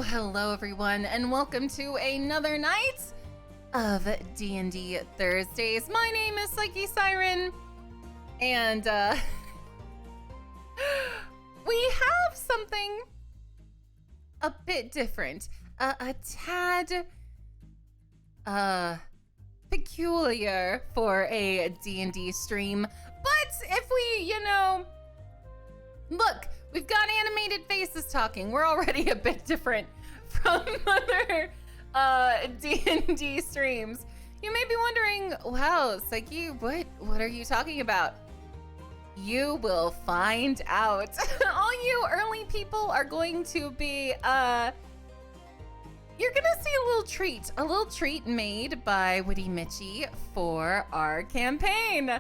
hello everyone, and welcome to another night of D&D Thursdays. My name is PsycheSiren, and we have something a bit different, a tad peculiar for a D&D stream. But if we, look, we've got animated faces talking. We're already a bit different from other D&D streams. You may be wondering, wow, Psyche, what are you talking about? You will find out. All you early people are going to be, you're gonna see a little treat made by Witty Mitchie for our campaign.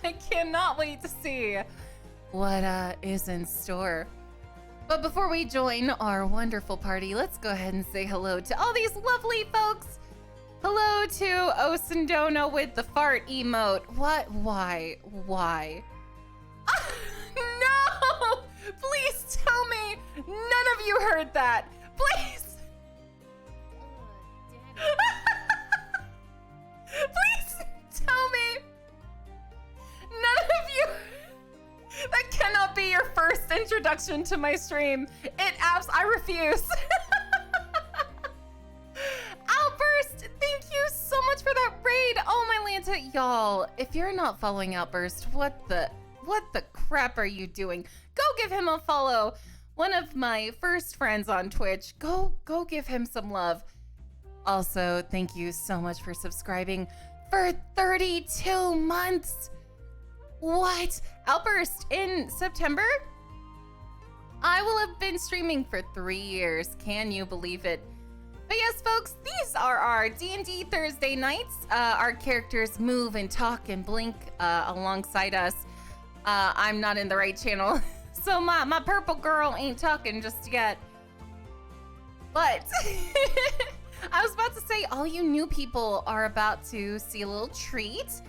I cannot wait to see what is in store. But before we join our wonderful party, let's go ahead and say hello to all these lovely folks. Hello to Osindona with the fart emote. What? Why? No! Please tell me none of you heard that. Please. Please tell me none of you. That cannot be your first introduction to my stream. I refuse. Outburst, thank you so much for that raid. Oh my Lanta, y'all. If you're not following Outburst, what the crap are you doing? Go give him a follow. One of my first friends on Twitch. Go give him some love. Also, thank you so much for subscribing for 32 months. What? Outburst, in September, I will have been streaming for 3 years. Can you believe it? But yes, folks, these are our D&D Thursday nights. Our characters move and talk and blink alongside us. I'm not in the right channel, so my purple girl ain't talking just yet. But I was about to say, all you new people are about to see a little treat.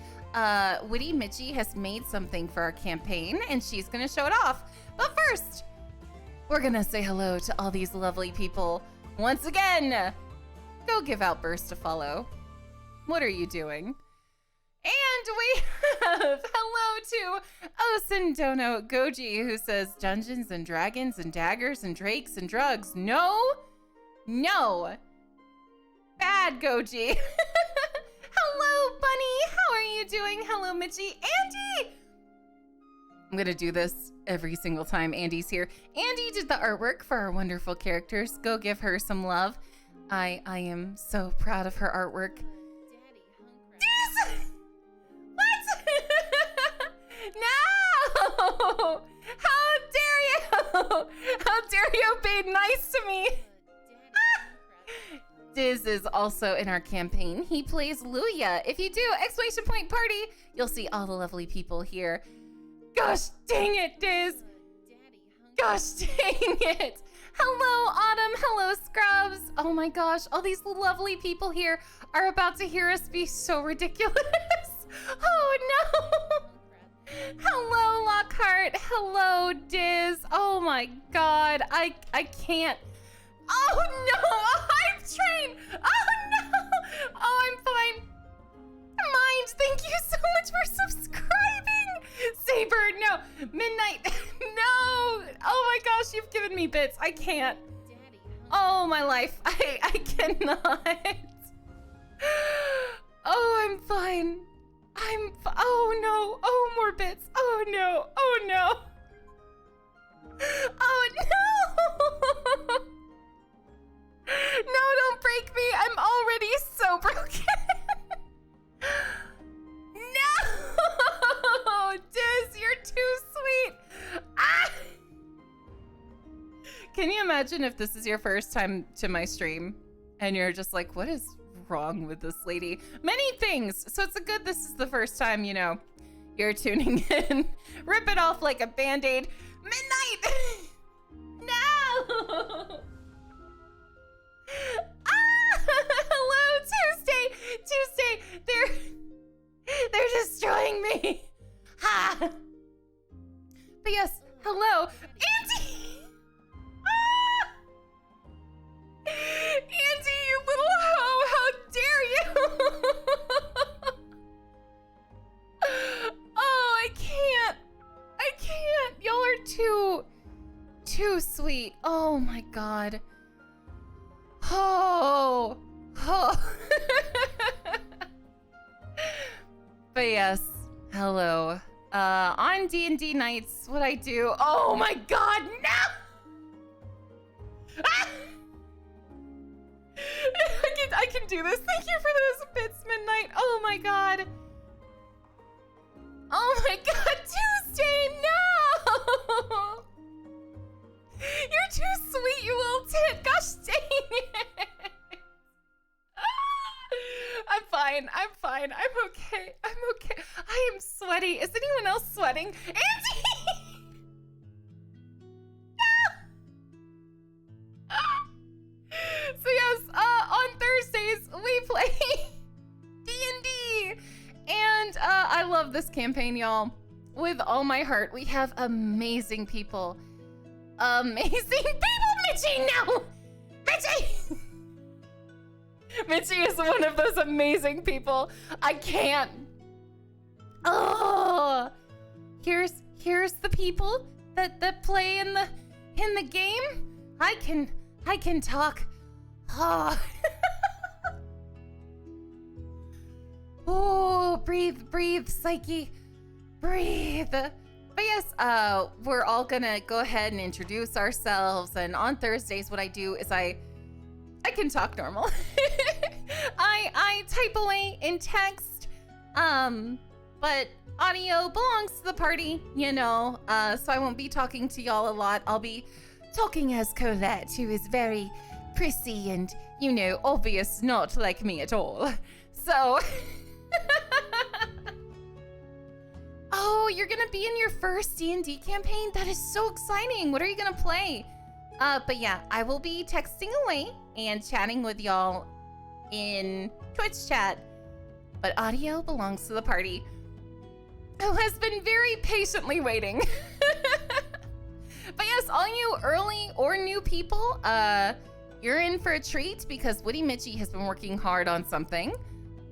Witty Mitchie has made something for our campaign, and she's gonna show it off. But first, we're gonna say hello to all these lovely people. Once again, go give Outburst a follow. What are you doing? And we have hello to Osindono Goji, who says Dungeons and Dragons and Daggers and Drakes and Drugs. No. Bad Goji. Hello, Bunny. How are you doing? Hello, Mitchie. Andy! I'm gonna do this every single time Andy's here. Andy did the artwork for our wonderful characters. Go give her some love. I am so proud of her artwork. Daddy, what? No! How dare you? How dare you be nice to me? Diz is also in our campaign. He plays Luya. If you do !party, you'll see all the lovely people here. Gosh dang it, Diz. Gosh dang it. Hello, Autumn. Hello, Scrubs. Oh my gosh, all these lovely people here are about to hear us be so ridiculous. Oh no. Hello, Lockhart. Hello, Diz. Oh my god, I can't. Oh no, a hype train! Oh no! Oh, I'm fine. Mind, thank you so much for subscribing! Saber, no! Midnight, no! Oh my gosh, you've given me bits. I can't. Oh, my life. I cannot. Oh, I'm fine. Oh no. Oh, more bits. Oh no. Oh no. Oh no! No, don't break me. I'm already so broken. No! Diz, you're too sweet. Ah! Can you imagine if this is your first time to my stream and you're just like, what is wrong with this lady? Many things. So it's this is the first time, you're tuning in. Rip it off like a Band-Aid. Midnight! No! Hello, Tuesday. They're destroying me. Ha! But yes, hello, Auntie. too sweet. Oh my god. Oh. Oh. But yes, hello. On D&D nights, what I do... Oh my god, no! Ah! I can do this. Thank you for those bits, Midnight. Oh my god. Oh my god, Tuesday, no! You're too sweet, you little tit. Gosh dang it. I'm fine. I'm fine. I'm okay. I'm okay. I am sweaty. Is anyone else sweating? Andy! So yes, on Thursdays we play D&D, and I love this campaign, y'all, with all my heart. We have amazing people. Amazing people, Mitchie, no! Mitchie! Mitchie is one of those amazing people. I can't. Oh, here's the people that play in the game. I can talk. Oh. Oh, breathe, Psyche, breathe. But yes, we're all gonna go ahead and introduce ourselves. And on Thursdays, what I do is I can talk normal. I type away in text, but audio belongs to the party, you know, so I won't be talking to y'all a lot. I'll be talking as Colette, who is very prissy and, you know, obvious, not like me at all. So... Oh, you're gonna be in your first D&D campaign? That is so exciting. What are you gonna play? But yeah, I will be texting away and chatting with y'all in Twitch chat. But audio belongs to the party, who has been very patiently waiting. But yes, all you early or new people, you're in for a treat because Woody Mitchie has been working hard on something.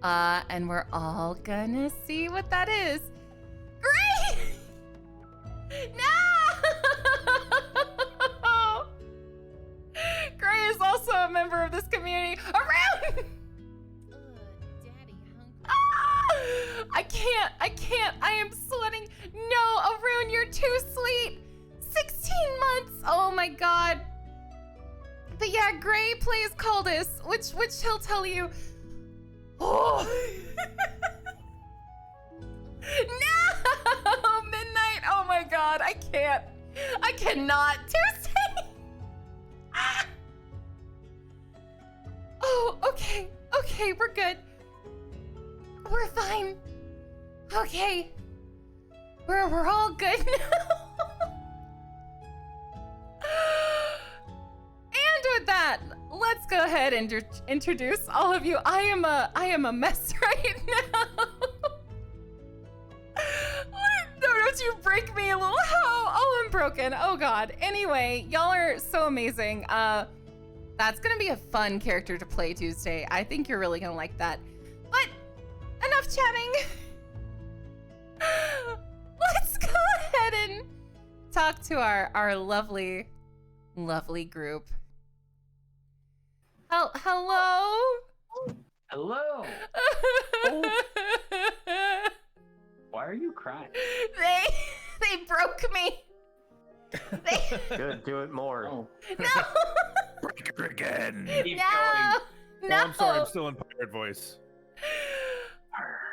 And we're all gonna see what that is. Great! No! Gray is also a member of this community. Around! Daddy, I can't. I am sweating. No, Arun, you're too sweet. 16 months. Oh my god. But yeah, Gray plays Caldus, which he'll tell you. Oh. No! Midnight! Oh my god, I can't. I cannot. Tuesday! Ah. Oh, okay. Okay, we're good. We're fine. Okay. We're all good now. And with that, let's go ahead and introduce all of you. I am a mess right now. Don't you break me, little hoe. Oh, I'm broken. Oh god. Anyway, y'all are so amazing. That's gonna be a fun character to play Tuesday. I think you're really gonna like that. But enough chatting. Let's go ahead and talk to our lovely group. Hello? Hello. Why are you crying? They broke me. Good, do it more. Oh. No. Break her again. Keep No. Oh, No. I'm sorry, I'm still in pirate voice.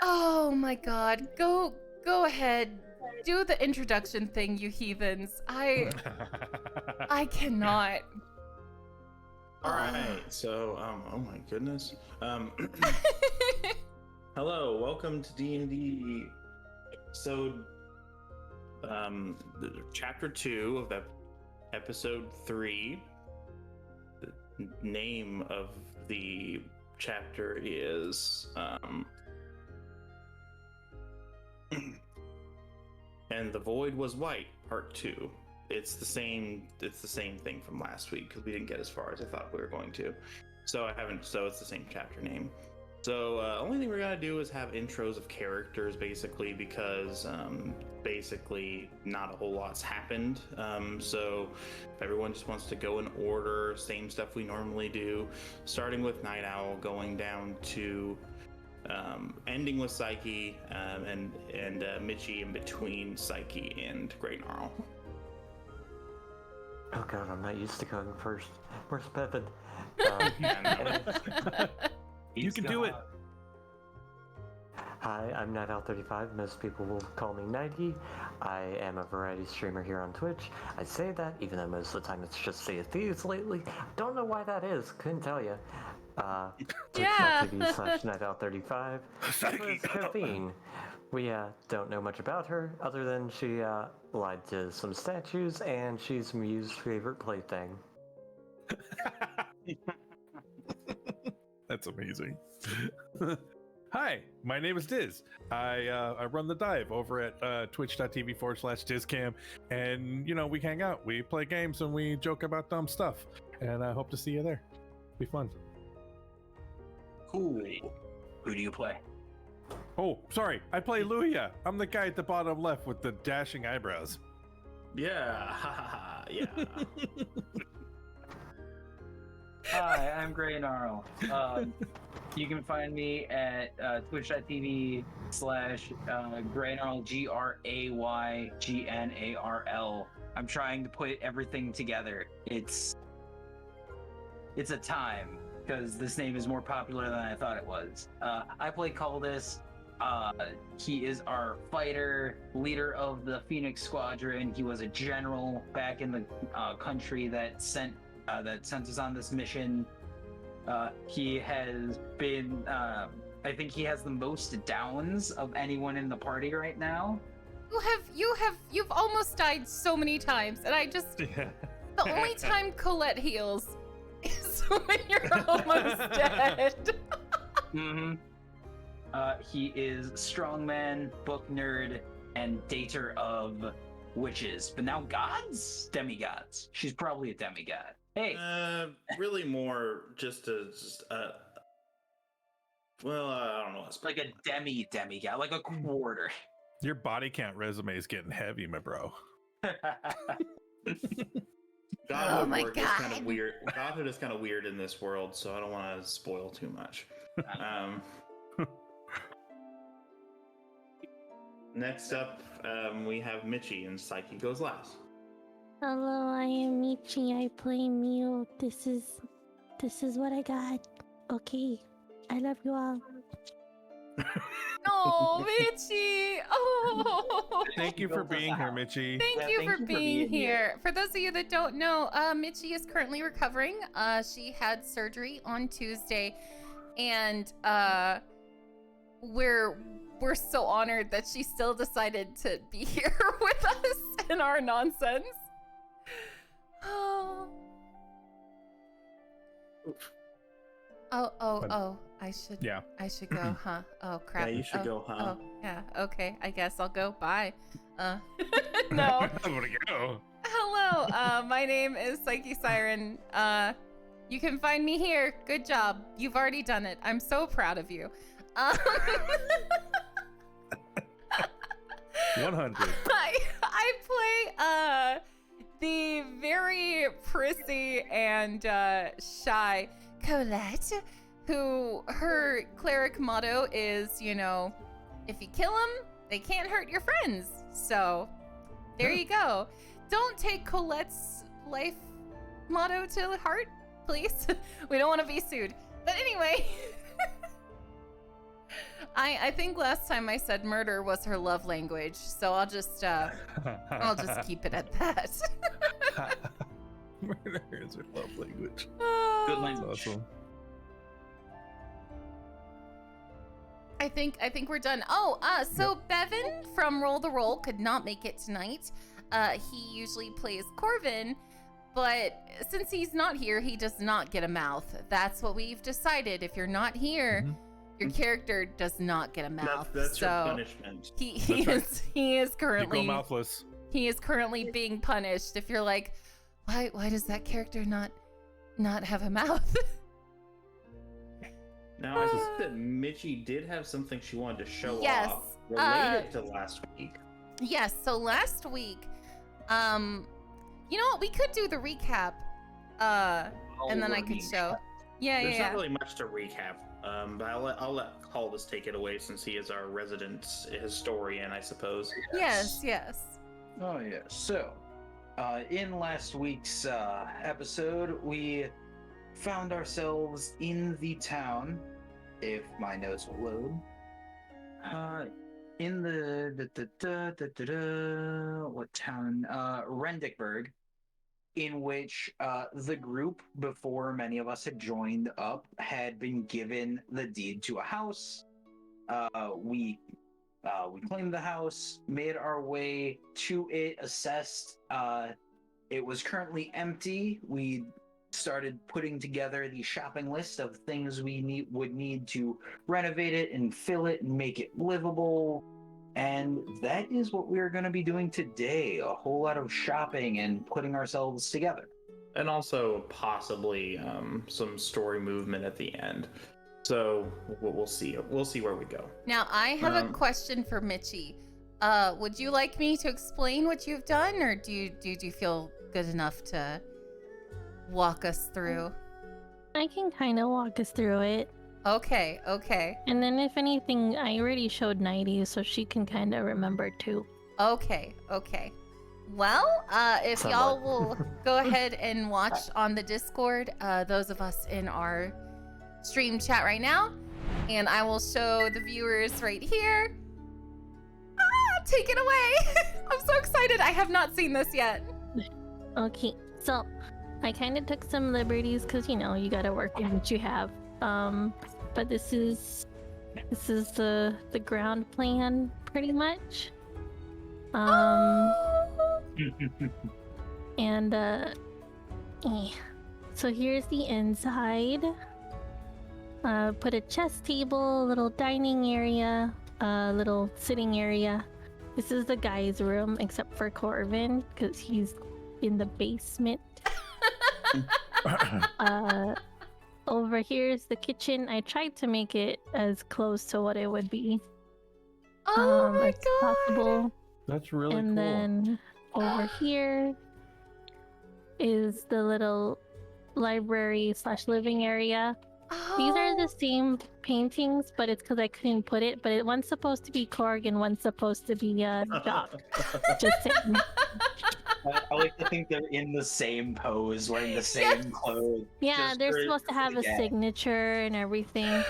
Oh my god. Go ahead. Do the introduction thing, you heathens. I cannot. All right, so oh my goodness. Hello, welcome to D&D episode chapter 2 of that episode 3. The name of the chapter is And the Void Was White, part 2. It's the same thing from last week because we didn't get as far as I thought we were going to. So it's the same chapter name. So only thing we're gonna do is have intros of characters, basically, because basically not a whole lot's happened. So if everyone just wants to go in order, same stuff we normally do, starting with Night Owl, going down to ending with Psyche, and Mitchie in between Psyche and Grey Gnarl. Oh god, I'm not used to going first. Where's Bevan? You can do it. Hi, I'm NightOwl35. Most people will call me Nighty. I am a variety streamer here on Twitch. I say that even though most of the time it's just Sea of Thieves lately. Don't know why that is. Couldn't tell you. Twitch.tv/NightOwl35. Covine. We don't know much about her other than she lied to some statues and she's Mew's favorite plaything. That's amazing. Hi, my name is Diz. I run the dive over at twitch.tv/DizCam, and we hang out, we play games, and we joke about dumb stuff. And I hope to see you there. Be fun. Cool. Who do you play? Oh, sorry, I play Luya. I'm the guy at the bottom left with the dashing eyebrows. Yeah, ha ha ha, yeah. Hi, I'm Grey Gnarl. You can find me at twitch.tv/GrayGnarl, GrayGnarl. I'm trying to put everything together. It's a time, because this name is more popular than I thought it was. I play Caldus. He is our fighter, leader of the Phoenix Squadron. He was a general back in the country that sent us on this mission. He has been, I think he has the most downs of anyone in the party right now. You've almost died so many times, and I just, the only time Colette heals is when you're almost dead. Mm-hmm. He is strongman, book nerd, and dater of witches, but now gods? Demigods. She's probably a demigod. Hey. Really more just well, I don't know. It's like a demigod, like a quarter. Your body count resume is getting heavy, my bro. Godhood Oh my work is God. kind of weird. Godhood is kind of weird in this world, so I don't want to spoil too much. Next up, we have Mitchie, and Psyche goes last. Hello, I am Michi. I play Mew. This is what I got. Okay. I love you all. Oh, Mitchie! Oh, Thank you for being here, Mitchie. thank you for being here. For those of you that don't know, Mitchie is currently recovering. She had surgery on Tuesday, and we're so honored that she still decided to be here with us in our nonsense. Oh. Oh, I should go, huh? Oh crap. Yeah, you should go, huh? Oh, yeah, okay, I guess I'll go. Bye. No. I'm gonna go. Hello, my name is PsycheSiren. You can find me here. Good job. You've already done it. I'm so proud of you. 100. I play the very prissy and shy Colette, who her cleric motto is, if you kill them, they can't hurt your friends. So there you go. Don't take Colette's life motto to heart, please. We don't want to be sued. But anyway, I think last time I said murder was her love language, so I'll just keep it at that. Murder is her love language. Good That's language. awesome. I think we're done. So Bevan from Roll the Roll could not make it tonight. He usually plays Corvin, but since he's not here, he does not get a mouth. That's what we've decided. If you're not here, your character does not get a mouth. That's so your punishment. he That's is You currently go mouthless. he is currently being punished. If you're like, why does that character not have a mouth? Now, I think that Mitchie did have something she wanted to show Yes, off related to last week. Yes, so last week, you know what? We could do the recap, and then I could show. Yeah, There's yeah. not really much to recap, but I'll let Caldas take it away since he is our resident historian, I suppose. Yes, yes. Oh yeah. So, in last week's episode, we found ourselves in the town. If my notes will load. In the what town? Rendickburg, in which the group, before many of us had joined up, had been given the deed to a house. We claimed the house, made our way to it, assessed. It was currently empty. We started putting together the shopping list of things we would need to renovate it and fill it and make it livable. And that is what we're going to be doing today. A whole lot of shopping and putting ourselves together. And also possibly some story movement at the end. So we'll see. We'll see where we go. Now, I have a question for Mitchie. Would you like me to explain what you've done, or do you feel good enough to walk us through? I can kind of walk us through it. Okay. And then if anything, I already showed Nighty, so she can kind of remember too. Okay. Well, if y'all will go ahead and watch on the Discord, those of us in our stream chat right now, and I will show the viewers right here. Take it away. I'm so excited. I have not seen this yet. Okay, so I kind of took some liberties because you gotta work with what you have. But this is the ground plan pretty much. And so here's the inside. Put a chess table, a little dining area, a little sitting area. This is the guy's room, except for Corvin, because he's in the basement. Over here is the kitchen. I tried to make it as close to what it would be as possible. That's really And cool. then over here is the little library / living area. These are the same paintings, but it's because I couldn't put it. But one's supposed to be Korg and one's supposed to be Doc. Just saying. I like to think they're in the same pose, wearing the same clothes. Yeah, just they're for- supposed to have a yeah. signature and everything.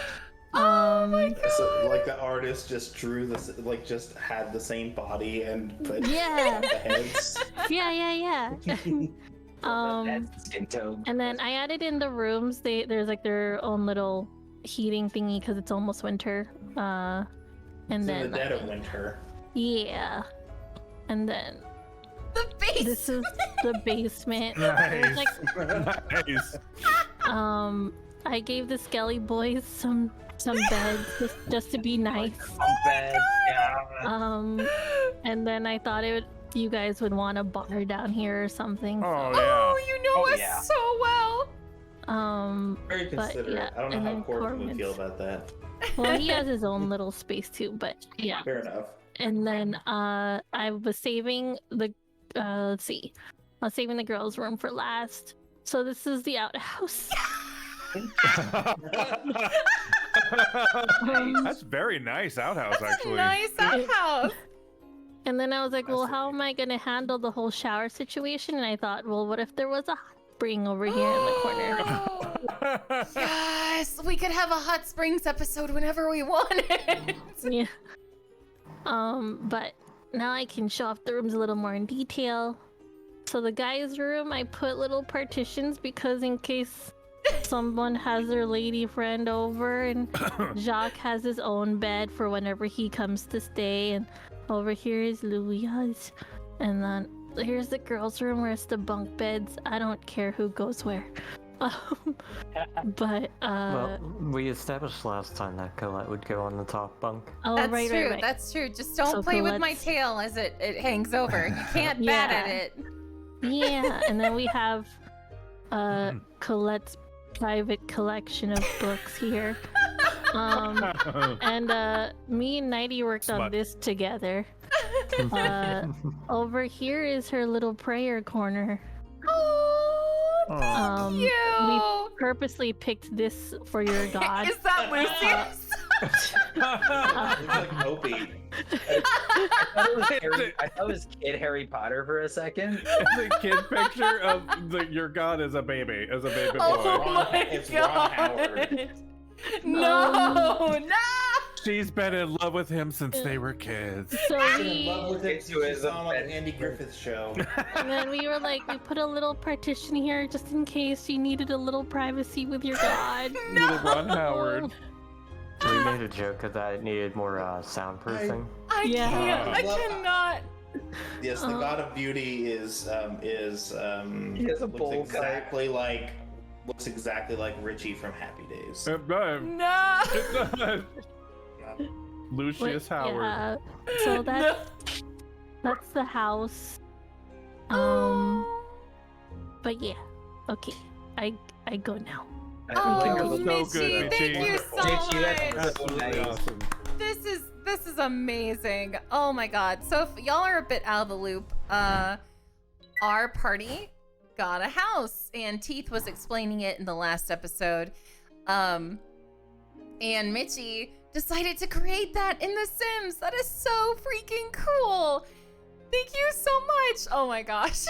So, like the artist just drew this, like just had the same body and put Yeah. the heads. Yeah. That's skin tone. And then I added in the rooms. There's like their own little heating thingy because it's almost winter. And It's then in the dead of winter. yeah, and then The base. this is the basement. Nice. There's, like, Nice. I gave the Skelly boys some beds just to be nice. Bed, yeah. And then I thought you guys would want a bar down here or something. Oh Oh, yeah. you know Oh, us yeah. so well. Very But, considerate. yeah, I don't know and how then Corbin would Corbin's- feel about that. Well, he has his own little space too, but yeah. Fair enough. And then I was saving the let's see. I was saving the girls' room for last. So this is the outhouse. That's very nice outhouse, actually. Nice outhouse. And then I was like, well, how am I gonna handle the whole shower situation? And I thought, well, what if there was a hot spring over here in the corner? Yes, we could have a hot springs episode whenever we wanted. Yeah. But now I can show off the rooms a little more in detail. So the guy's room, I put little partitions because in case someone has their lady friend over, and Jacques has his own bed for whenever he comes to stay. And over here is Louisa's, and then here's the girls' room where it's the bunk beds. I don't care who goes where. But Well, we established last time that Colette would go on the top bunk. oh, That's right, true. right, right. That's true. Just don't So play with my Colette's- tail as it hangs over. You can't bat at Yeah. it. Yeah, and then we have Colette's private collection of books here. And me and Nighty worked on Smut. this together. Over here is her little prayer corner. Oh, Oh. thank We you. purposely picked this for your god. Is that Lucy's? Looks like Opie. I thought it was Kid Harry Potter for a second. It's a kid picture of your god as a baby boy. Oh my It's Ron god. Howard. No, no. She's been in love with him since they were kids. So She's in love with him. Into She his saw him on bed. the Andy Griffith show. and then we were like, we put a little partition here just in case you needed a little privacy with your god. Little Ron Howard. We made a joke that it needed more soundproofing. I Yeah. can't. I Well, cannot. Yes, the god of beauty is He has a looks bowl cut. looks exactly like Richie from Happy Days. No. Lucius Howard. Yeah. So that's the house. But yeah. Okay. I go now. Oh, so Mitchie, good, thank Mitchie. you so Mitchie, that's much. Absolutely awesome. This is amazing. Oh my god. So if y'all are a bit out of the loop, our party got a house, and Teeth was explaining it in the last episode. And Mitchie decided to create that in The Sims. That is so freaking cool. Thank you so much. Oh my gosh.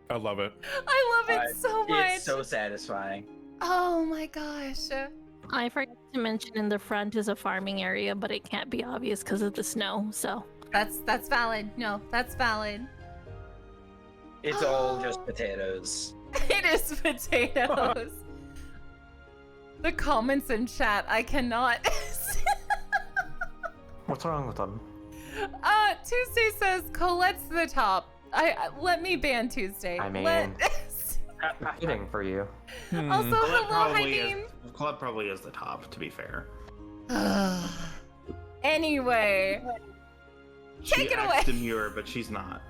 I love it. I love it so much. It's so satisfying. Oh my gosh. I forgot to mention in the front is a farming area, but it can't be obvious because of the snow. So That's valid. No, that's valid. It's all just potatoes. It is potatoes. The comments in chat, I cannot. What's wrong with them? Tuesday says Colette's the top. I let me ban Tuesday. I mean- Fitting for you. Also, hello, Hadim. Club probably is the top, to be fair. Anyway, Take She it acts away. demure, but she's not.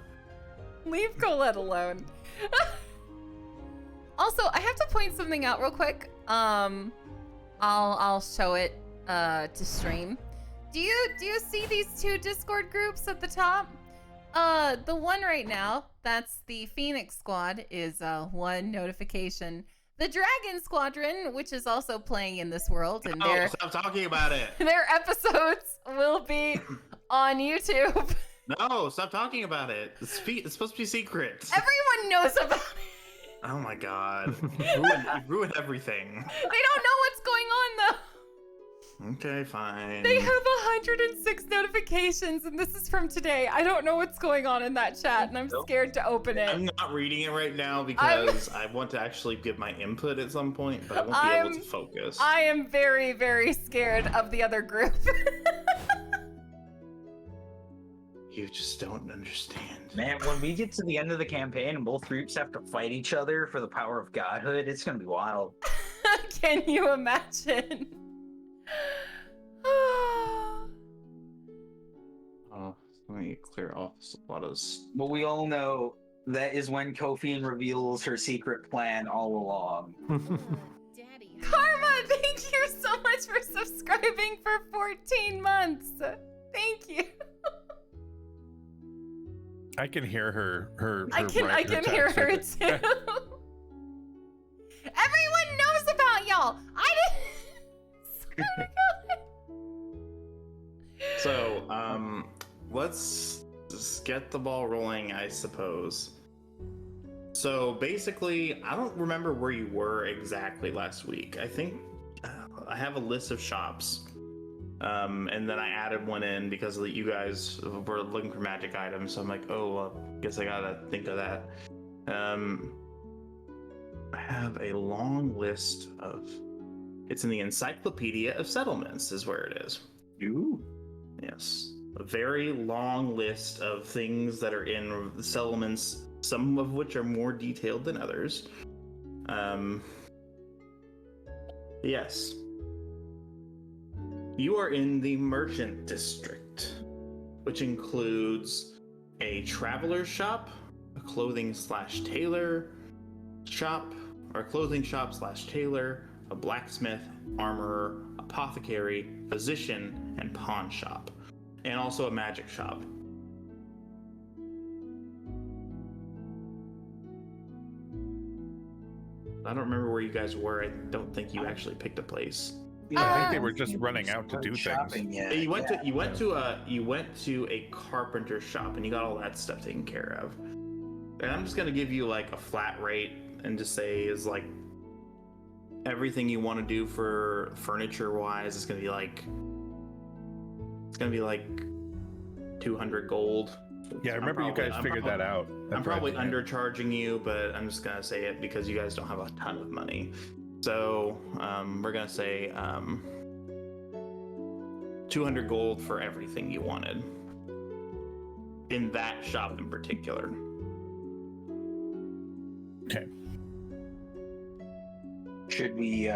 leave Colette alone. Also, I have to point something out real quick. I'll show it to stream. Do you see these two Discord groups at the top? The one right now, that's the Phoenix Squad, is one notification. The Dragon Squadron, which is also playing in this world, and Oh, stop talking about it. their episodes will be on YouTube. No, stop talking about it. It's supposed to be secret. Everyone knows about it. Oh my god. You ruined everything. They don't know what's going on though. Okay, fine. They have 106 notifications, and this is from today. I don't know what's going on in that chat, and I'm scared to open I'm it. not reading it right now because I want to actually give my input at some point, but I won't be able to focus. I am very, very scared of the other group. You just don't understand. Man, when we get to the end of the campaign and both groups have to fight each other for the power of godhood, it's gonna be wild. Can you imagine? Let me clear off a lot of. But we all know that is when Kofian reveals her secret plan all along. Daddy. Karma, thank you so much for subscribing for 14 months. Thank you. I can hear her I can hear her too. Everyone knows about y'all. I didn't. Swear to God. So, let's just get the ball rolling, I suppose. So basically, I don't remember where you were exactly last week. I think I have a list of shops. And then I added one in because you guys were looking for magic items. So I'm like, oh, well, guess I gotta think of that. I have a long list of. It's in the Encyclopedia of Settlements, is where it is. Ooh. Yes, a very long list of things that are in the settlements. Some of which are more detailed than others. Yes. You are in the Merchant District, which includes a traveler's shop, a clothing/tailor shop, or clothing shop/tailor, a blacksmith, armorer, apothecary, physician, and pawn shop, and also a magic shop. I don't remember where you guys were. I don't think you actually picked a place. I think they were just running out to do shopping things. yet. You went to a carpenter shop and you got all that stuff taken care of. And I'm just gonna give you like a flat rate and just say is like everything you want to do for furniture wise is gonna be like 200 gold. Yeah, I remember you guys figured that out. I'm probably undercharging you, but I'm just gonna say it because you guys don't have a ton of money. So we're gonna say 200 gold for everything you wanted in that shop in particular. Okay. Should we,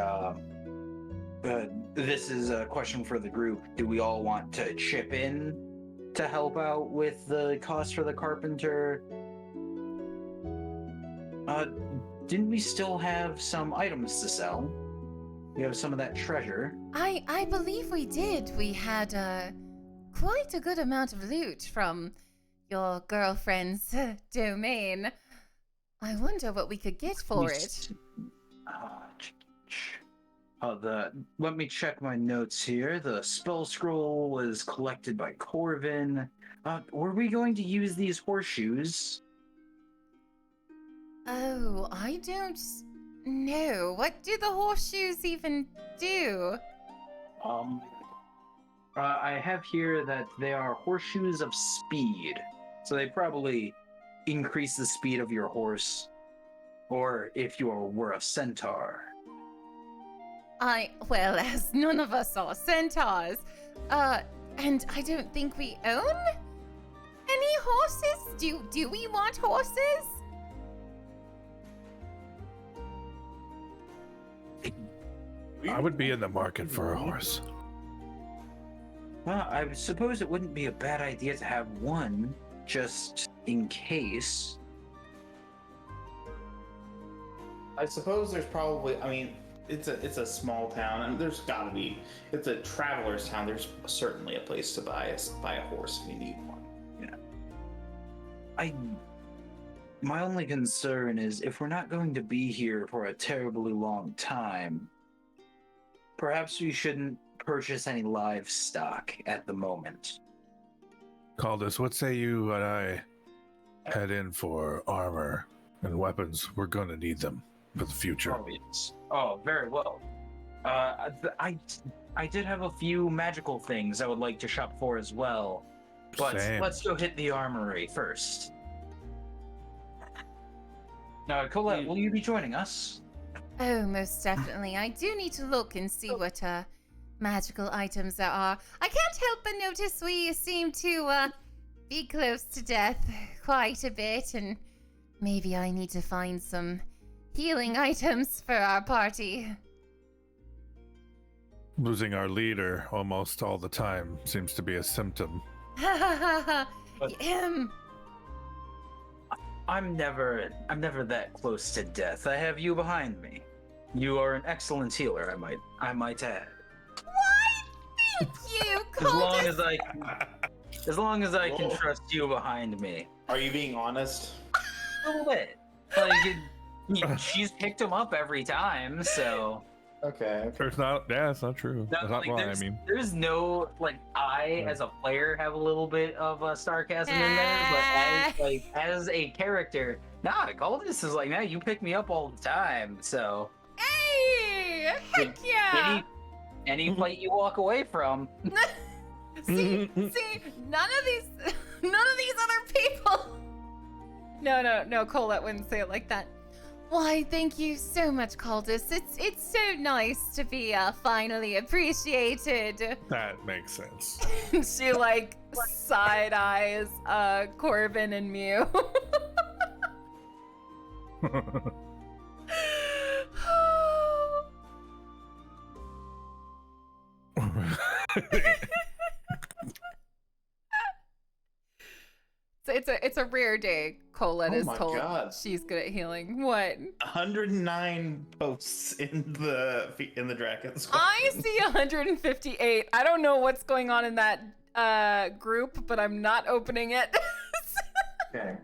this is a question for the group. Do we all want to chip in to help out with the cost for the carpenter? Didn't we still have some items to sell? We have some of that treasure. I believe we did. We had quite a good amount of loot from your girlfriend's domain. I wonder what we could get for it. Let me check my notes here. The spell scroll was collected by Corvin. Were we going to use these horseshoes? Oh, I don't know. What do the horseshoes even do? I have here that they are horseshoes of speed. So they probably increase the speed of your horse. Or if you were a centaur. Well, as none of us are centaurs, and I don't think we own any horses. Do we want horses? I would be in the market for a horse. Well, I suppose it wouldn't be a bad idea to have one, just in case. I suppose there's probably, I mean, it's a small town, and there's gotta be, it's a traveler's town. There's certainly a place to buy a horse if you need one. Yeah. My only concern is if we're not going to be here for a terribly long time, perhaps we shouldn't purchase any livestock at the moment. Caldas, what say you and I head in for armor and weapons? We're gonna need them for the future. Oh, yes. Oh, very well. I did have a few magical things I would like to shop for as well. But Same. let's go hit the armory first. Now, Colette, will you be joining us? Oh, most definitely. I do need to look and see what magical items there are. I can't help but notice we seem to be close to death quite a bit, and maybe I need to find some healing items for our party. Losing our leader almost all the time seems to be a symptom. I'm never that close to death. I have you behind me. You are an excellent healer, I might add. Why? Thank you, Coldest. As long as I can trust you behind me. Are you being honest? A little bit. She's picked him up every time, so. Okay. It's not. Yeah, it's not true. No, That's not why. I mean, there's no as a player have a little bit of sarcasm in there, but as a character, Coldest is like, nah, you pick me up all the time, so. Hey, heck yeah! Any fight you walk away from. see, none of these other people. No, Colette wouldn't say it like that. Why, thank you so much, Coldest. It's so nice to be finally appreciated. that makes sense. She side eyes Corbin and Mew. it's a rare day. Colette Oh is my told God. she's good at healing. What? 109 posts in the Draken Squad. I see 158. I don't know what's going on in that group, but I'm not opening it. Okay.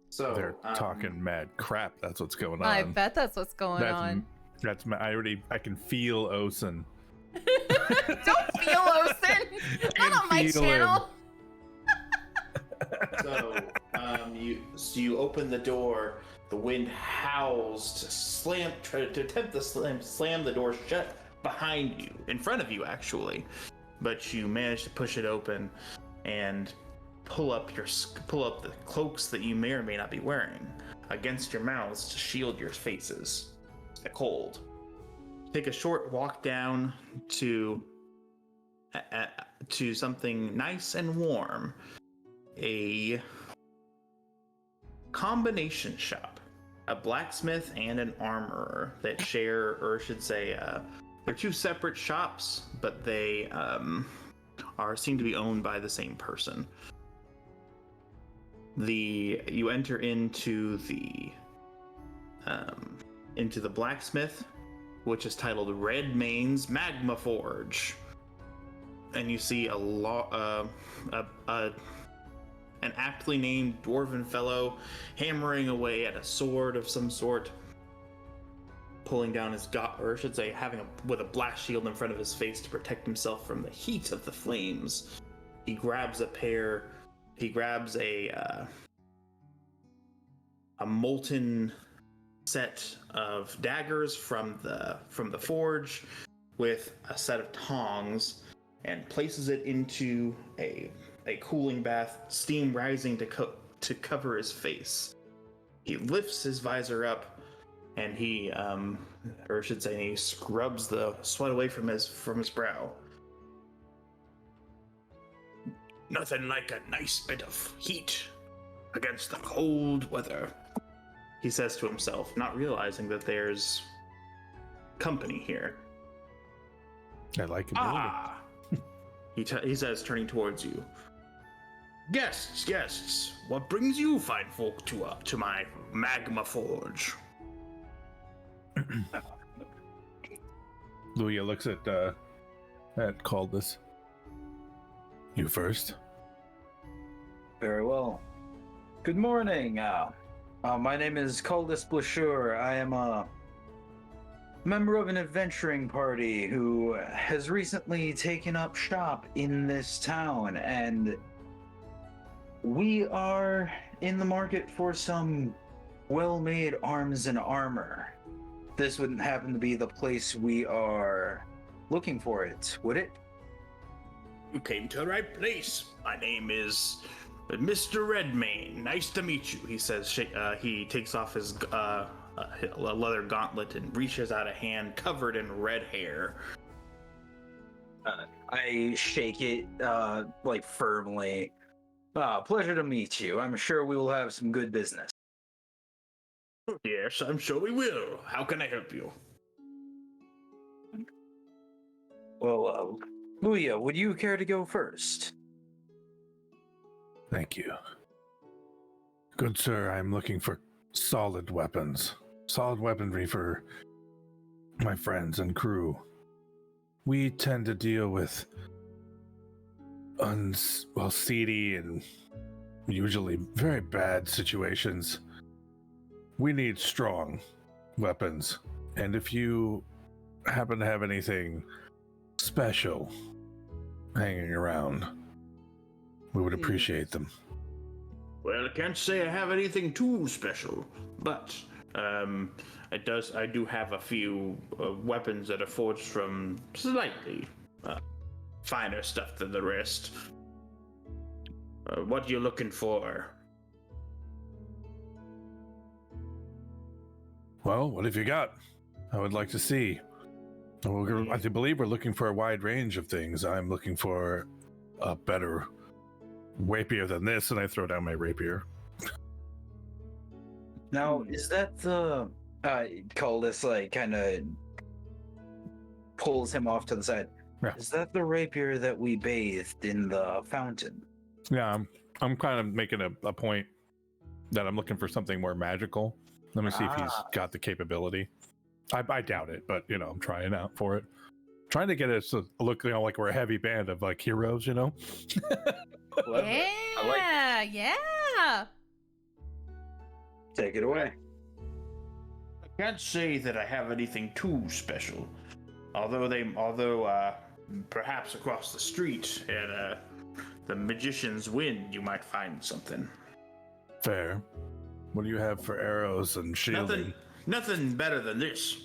So They're talking mad crap. That's what's going on. I bet that's what's going on. I can feel Osen. Don't feel Osen. Not on my feel channel. So, you open the door. The wind howls to attempt to slam the door shut behind you, in front of you actually, but you manage to push it open and pull up the cloaks that you may or may not be wearing against your mouths to shield your faces. The cold. Take a short walk down to something nice and warm. A combination shop, a blacksmith and an armorer that share, or I should say, they're two separate shops, but they seem to be owned by the same person. You enter into the blacksmith, which is titled Redmane's Magma Forge, and you see an aptly named dwarven fellow hammering away at a sword of some sort, pulling down his with a blast shield in front of his face to protect himself from the heat of the flames. He grabs a molten set of daggers from the forge with a set of tongs and places it into a cooling bath, steam rising to cover his face. He lifts his visor up, and he scrubs the sweat away from his brow. Nothing like a nice bit of heat against the cold weather, he says to himself, not realizing that there's company here. I like him. Ah! He says, turning towards you. Guests, what brings you fine folk to my magma forge? Luia looks at Caldus. You first. Very well. Good morning. My name is Caldus Blashur. I am a member of an adventuring party who has recently taken up shop in this town, and we are in the market for some well-made arms and armor. This wouldn't happen to be the place we are looking for it, would it? You came to the right place. My name is Mr. Redmane. Nice to meet you, he says. He takes off his leather gauntlet and reaches out a hand covered in red hair. I shake it, firmly. Pleasure to meet you. I'm sure we will have some good business. Yes, I'm sure we will. How can I help you? Well, Luia, would you care to go first? Thank you. Good sir, I'm looking for solid weapons. Solid weaponry for my friends and crew. We tend to deal with seedy and usually very bad situations. We need strong weapons, and if you happen to have anything special hanging around, we would appreciate them. Well, I can't say I have anything too special, but I do have a few weapons that are forged from slightly finer stuff than the rest. What are you looking for? Well, what have you got? I would like to see. I believe we're looking for a wide range of things. I'm looking for a better rapier than this, and I throw down my rapier. Now, is that the... Caldus, kind of pulls him off to the side. Yeah. Is that the rapier that we bathed in the fountain? Yeah, I'm kind of making a point that I'm looking for something more magical. Let me see if he's got the capability. I doubt it, but I'm trying out for it. Trying to get us to look, like we're a heavy band of like heroes, Yeah, I like yeah. Take it away. I can't say that I have anything too special, although perhaps across the street at the Magician's Wind you might find something. Fair. What do you have for arrows and shielding? Nothing better than this.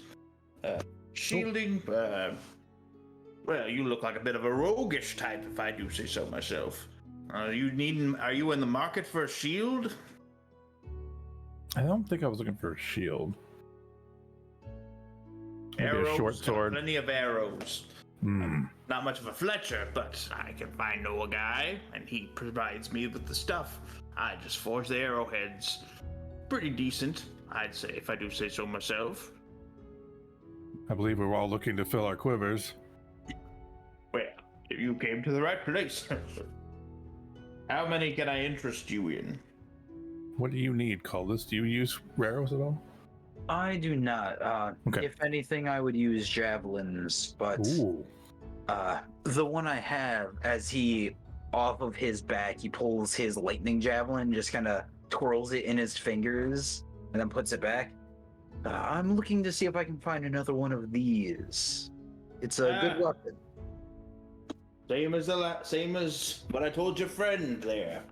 Shielding. Well, you look like a bit of a roguish type, if I do say so myself. Are you in the market for a shield? I don't think I was looking for a shield. Maybe Arrows, a short sword. plenty of arrows. Hmm. Not much of a Fletcher, but I can find a guy, and he provides me with the stuff. I just forge the arrowheads. Pretty decent, I'd say, if I do say so myself. I believe we're all looking to fill our quivers. Well, you came to the right place. How many can I interest you in? What do you need, Cultus? Do you use arrows at all? I do not. Okay. If anything, I would use javelins, but Ooh. the one I have, as he, off of his back, he pulls his lightning javelin, just kind of twirls it in his fingers, and then puts it back. I'm looking to see if I can find another one of these. It's a good weapon. Same as what I told your friend there.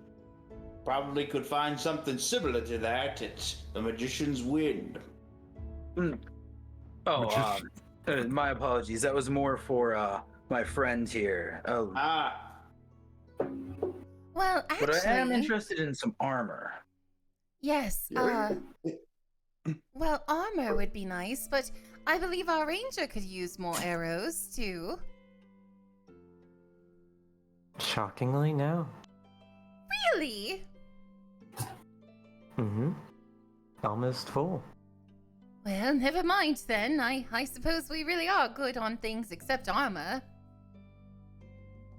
Probably could find something similar to that at the Magician's Wind. Oh, my apologies. That was more for my friend here. Oh, Well, actually, but I am interested in some armor. yes. Well, armor would be nice, but I believe our ranger could use more arrows too. Shockingly, no. Really? Mm-hmm. Almost full. Well, never mind then. I suppose we really are good on things except armor.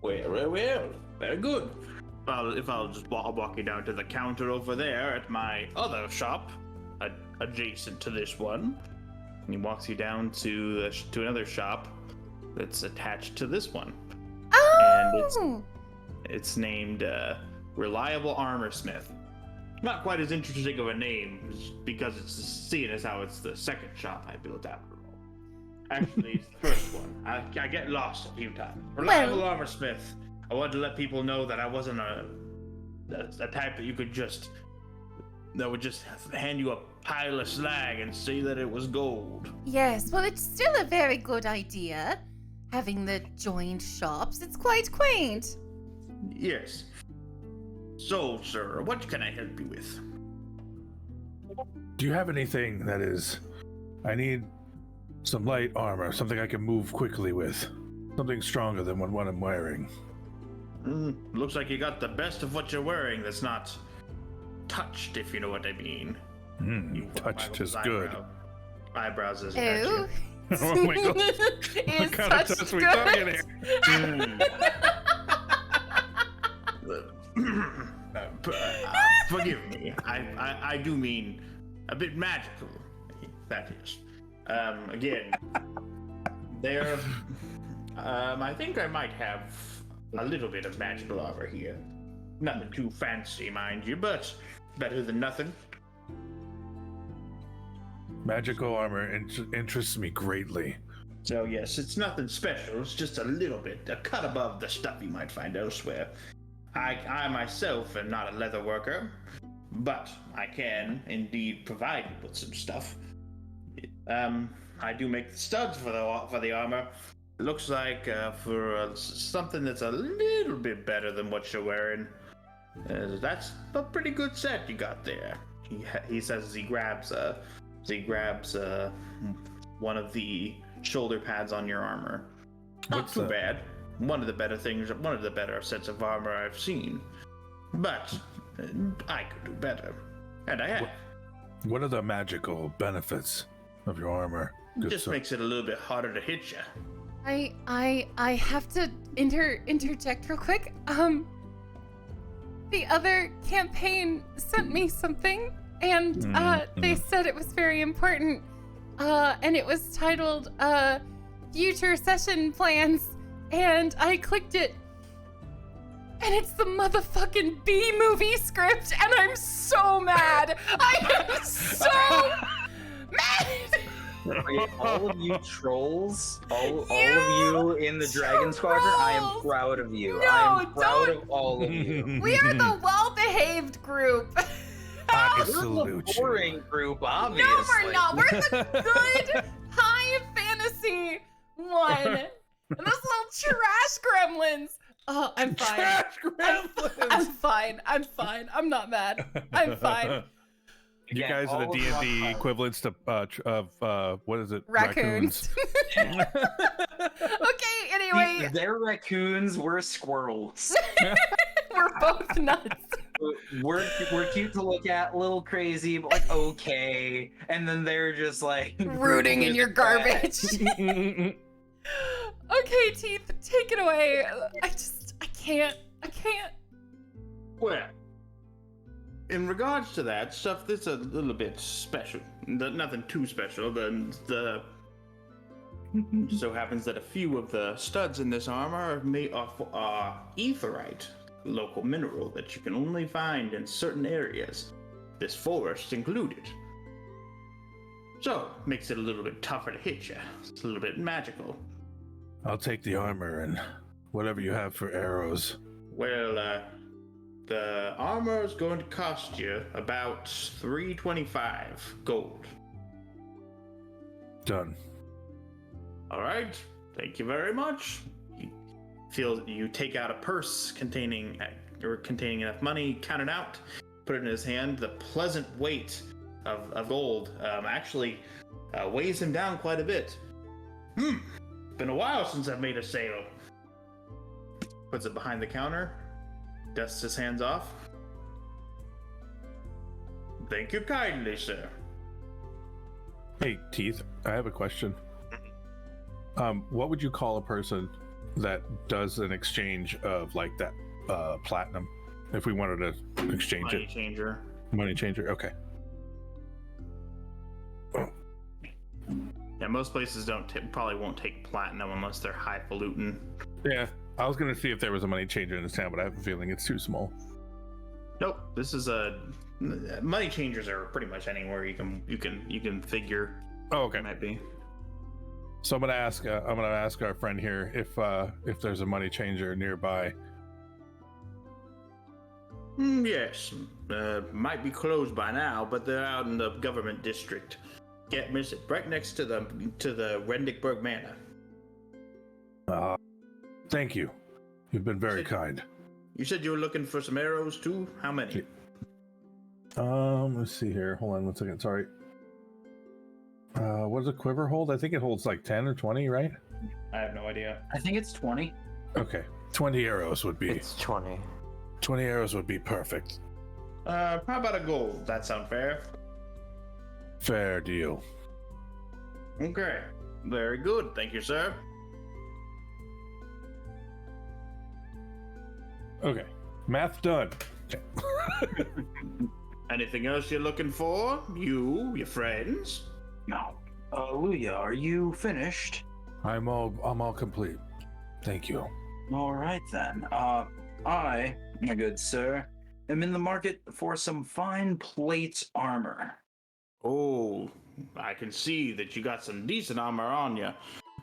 Well, very good. If I'll just walk you down to the counter over there at my other shop, adjacent to this one. And he walks you down to another shop that's attached to this one. Oh! And it's named Reliable Armorsmith. Not quite as interesting of a name because it's seeing as how it's the second shop I built after all. Actually, it's the first one. I get lost a few times. Reliable Armorsmith. I wanted to let people know that I wasn't a type that would just hand you a pile of slag and say that it was gold. Yes, well, it's still a very good idea. Having the joined shops, it's quite quaint. Yes. So, sir, what can I help you with? Do you have anything that is... I need some light armor, something I can move quickly with. Something stronger than what I'm wearing. Looks like you got the best of what you're wearing that's not touched, if you know what I mean. Touched is good. Eyebrows is Oh. Oh my god. Is What kind of touch touch we talking good? here? Forgive me. I do mean a bit magical. That is. Again, there. I think I might have a little bit of magical armor here. Nothing too fancy, mind you, but better than nothing. Magical armor interests me greatly. So yes, it's nothing special. It's just a little bit, a cut above the stuff you might find elsewhere. I myself am not a leather worker, but I can indeed provide you with some stuff. I do make the studs for the armor. It looks like for something that's a little bit better than what you're wearing. That's a pretty good set you got there. He says as he grabs one of the shoulder pads on your armor. Not What's too that? bad. One of the better sets of armor I've seen. But I could do better. And I have. What are the magical benefits of your armor? It just makes it a little bit harder to hit you. I have to interject real quick. the other campaign sent me something, and they said it was very important. And it was titled Future Session Plans, and I clicked it, and it's the motherfucking B-movie script, and I'm so mad. I am so mad. Okay, all of you trolls, all of you in the Dragon Squadron, I am proud of you. No, I am proud don't. of all of you. We are the well-behaved group. I We're salute the you. boring group, obviously. No, we're not. We're the good high fantasy one. And those little trash gremlins. Oh, I'm fine. Trash gremlins. I'm fine. I'm fine. I'm not mad. I'm fine. You Again, guys are the all of D&D us- equivalents to what is it? Raccoons. Okay, anyway, They're raccoons, we're squirrels. we're both nuts. We're cute to look at, a little crazy, but like okay. And then they're just like Rooting in your garbage. Okay, Teeth, take it away. I can't. Well, in regards to that stuff, that's a little bit special. Nothing too special. The so happens that a few of the studs in this armor are made of etherite, local mineral that you can only find in certain areas, this forest included. So, makes it a little bit tougher to hit you. It's a little bit magical. I'll take the armor and whatever you have for arrows. Well, the armor is going to cost you about 325 gold. Done. All right, thank you very much. You take out a purse containing enough money, count it out, put it in his hand. The pleasant weight of gold actually weighs him down quite a bit. Been a while since I've made a sale. Puts it behind the counter, dusts his hands off. Thank you kindly, sir. Hey, Teeth, I have a question. What would you call a person that does an exchange of like that platinum? If we wanted to exchange Money it, changer. money changer. Okay. Yeah, most places probably won't take platinum unless they're highfalutin. Yeah, I was gonna see if there was a money changer in this town, but I have a feeling it's too small. Nope, this is money changers are pretty much anywhere you can figure. Oh, okay. Might be. So I'm gonna ask our friend here if there's a money changer nearby. Yes, might be closed by now, but they're out in the government district. Can't miss it. Right next to the Rendickburg Manor. Thank you. You've been very kind. You said you were looking for some arrows too? How many? Let's see here. Hold on 1 second. Sorry. What does a quiver hold? I think it holds like 10 or 20, right? I have no idea. I think it's 20. Okay. 20 arrows would be. It's 20. 20 arrows would be perfect. How about a gold? That sound fair? Fair deal. Okay. Very good. Thank you, sir. Okay. Math done. Anything else you're looking for? Your friends? No. Luya, are you finished? I'm all complete. Thank you. All right then. I, my good sir, am in the market for some fine plate armor. Oh, I can see that you got some decent armor on you.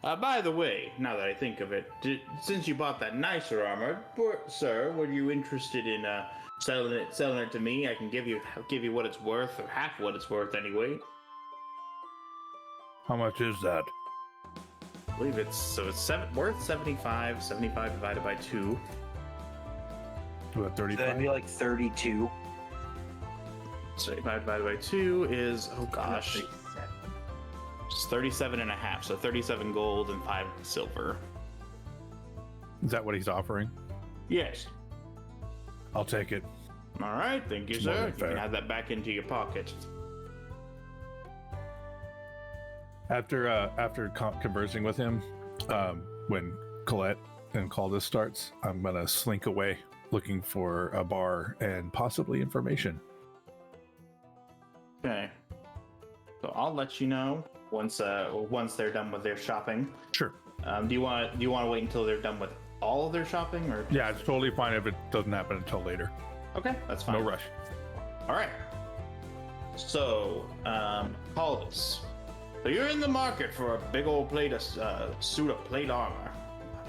By the way, now that I think of it, since you bought that nicer armor, sir, were you interested in selling it to me? I can give you what it's worth, or half what it's worth anyway. How much is that? I believe it's worth 75. 75 divided by 2. About 35. That'd be like 32. 75 divided by 2 is, oh gosh, it's 37 and a half. So 37 gold and 5 silver. Is that what he's offering? Yes. I'll take it. All right, thank you, It's more sir. than You fair. can add that back into your pocket. After conversing with him, when Colette and Caldus starts, I'm gonna slink away looking for a bar and possibly information. Okay. So I'll let you know once they're done with their shopping. Sure. Do you want to wait until they're done with all of their shopping, or? Yeah, it's totally fine if it doesn't happen until later. Okay, that's fine. No rush. All right. So, Caldas. So you're in the market for a big old suit of plate armor.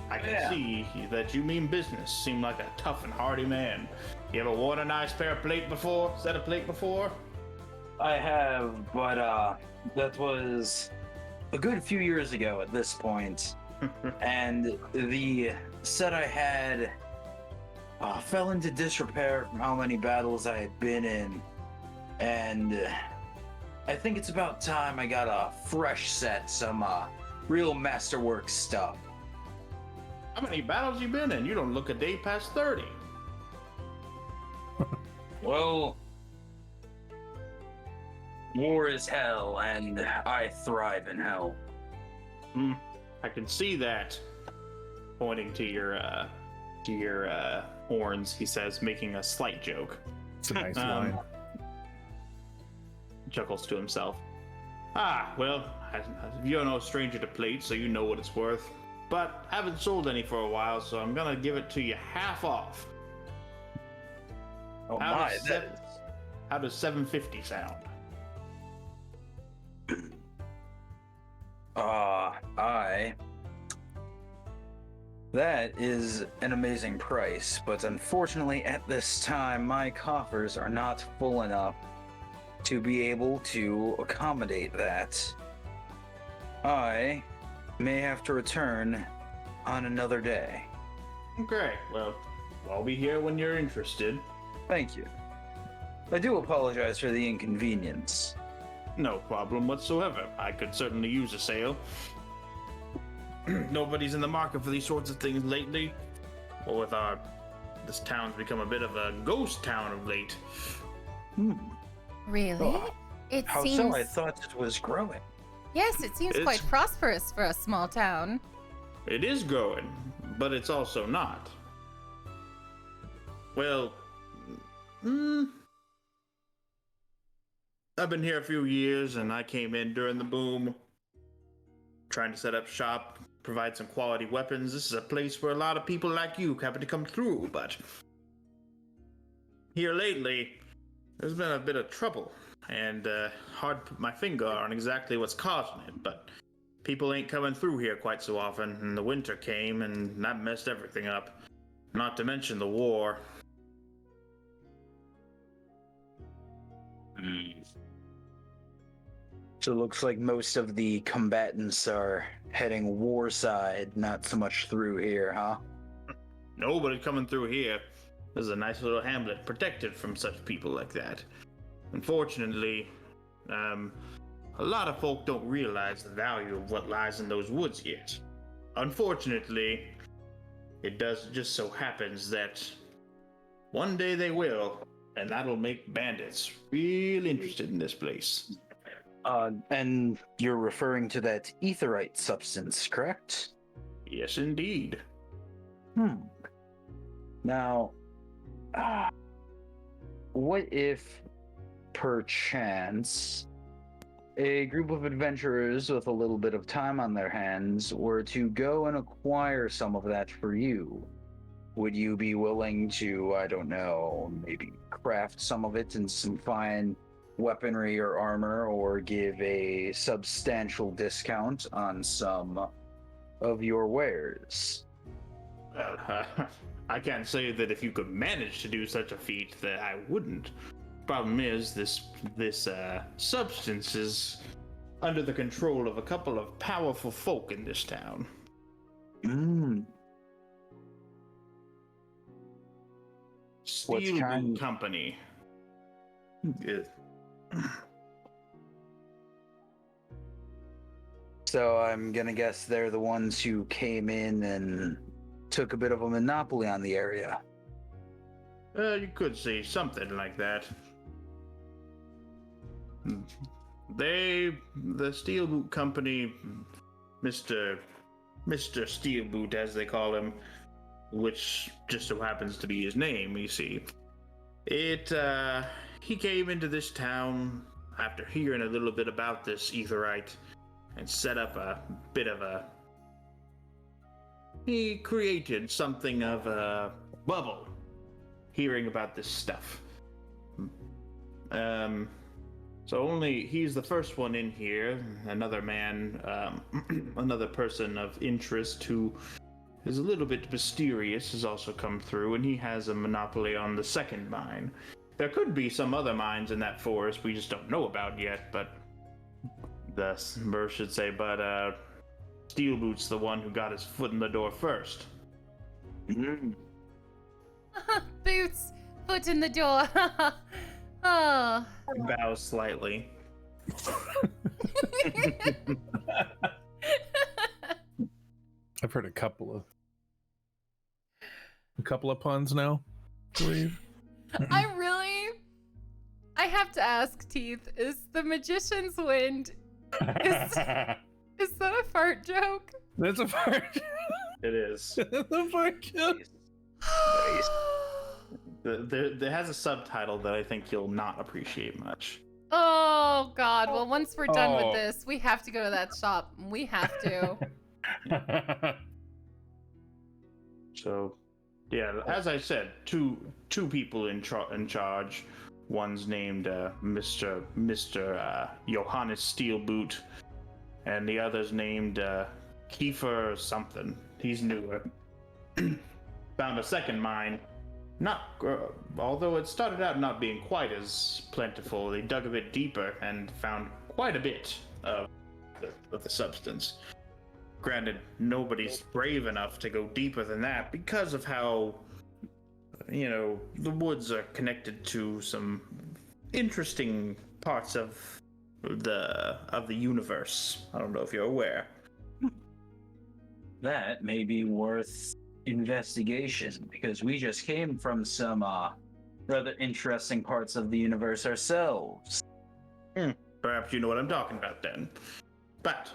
I can see that you mean business. Seem like a tough and hardy man. You ever worn a nice set of plate before? I have, but that was a good few years ago at this point. And the set I had fell into disrepair from how many battles I had been in. And I think it's about time I got a fresh set, some real masterwork stuff. How many battles you been in? You don't look a day past 30. Well, war is hell, and I thrive in hell. I can see that. Pointing to your horns, he says, making a slight joke. It's a nice line. Chuckles to himself. Well, you're no stranger to plate, so you know what it's worth. But haven't sold any for a while, so I'm gonna give it to you half off. Oh How my, does that is... How does 750 sound? That is an amazing price, but unfortunately at this time my coffers are not full enough to be able to accommodate that. I may have to return on another day. Okay, well, I'll be here when you're interested. Thank you. I do apologize for the inconvenience. No problem whatsoever. I could certainly use a sale. Nobody's in the market for these sorts of things lately. Or with this town's become a bit of a ghost town of late. Really? Oh, It How seems. so? I thought it was growing. Yes, it seems quite prosperous for a small town. It is growing, but it's also not. Well, I've been here a few years, and I came in during the boom, trying to set up shop, provide some quality weapons. This is a place where a lot of people like you happen to come through, but here lately, there's been a bit of trouble, and hard to put my finger on exactly what's causing it, but people ain't coming through here quite so often, and the winter came, and that messed everything up. Not to mention the war. So it looks like most of the combatants are heading war side, not so much through here, huh? Nobody coming through here. This is a nice little hamlet protected from such people like that. Unfortunately, a lot of folk don't realize the value of what lies in those woods yet. Unfortunately, it does just so happens that one day they will, and that'll make bandits real interested in this place. And you're referring to that etherite substance, correct? Yes, indeed. Now, what if, perchance, a group of adventurers with a little bit of time on their hands were to go and acquire some of that for you? Would you be willing to, I don't know, maybe craft some of it in some fine weaponry or armor, or give a substantial discount on some of your wares? I can't say that if you could manage to do such a feat that I wouldn't. Problem is, this substance is under the control of a couple of powerful folk in this town. Steel Boot Company. So I'm gonna guess they're the ones who came in and took a bit of a monopoly on the area. You could say something like that. The Steel Boot Company, Mr. Steel Boot, as they call him, which just so happens to be his name, you see. He came into this town after hearing a little bit about this etherite and set up a bit of a... He created something of a bubble hearing about this stuff. So only he's the first one in here. Another man, another person of interest who is a little bit mysterious has also come through, and he has a monopoly on the second mine. There could be some other mines in that forest we just don't know about yet, but Steel Boots the one who got his foot in the door first. Boots, foot in the door. Oh. Bows slightly. I've heard a couple of puns now, I believe. I have to ask, Teeth, is the magician's wind, is that a fart joke? That's a fart. It is. That's a fart joke. There has a subtitle that I think you'll not appreciate much. Oh, God. Well, once we're done with this, we have to go to that shop. We have to. So, yeah, as I said, two people in charge. One's named Mr. Johannes Steelboot, and the other's named Kiefer something. He's newer. Found a second mine. Although it started out not being quite as plentiful, they dug a bit deeper and found quite a bit of the substance. Granted, nobody's brave enough to go deeper than that because of how, the woods are connected to some interesting parts of the universe. I don't know if you're aware. That may be worth investigation, because we just came from some rather interesting parts of the universe ourselves. Perhaps you know what I'm talking about then. But,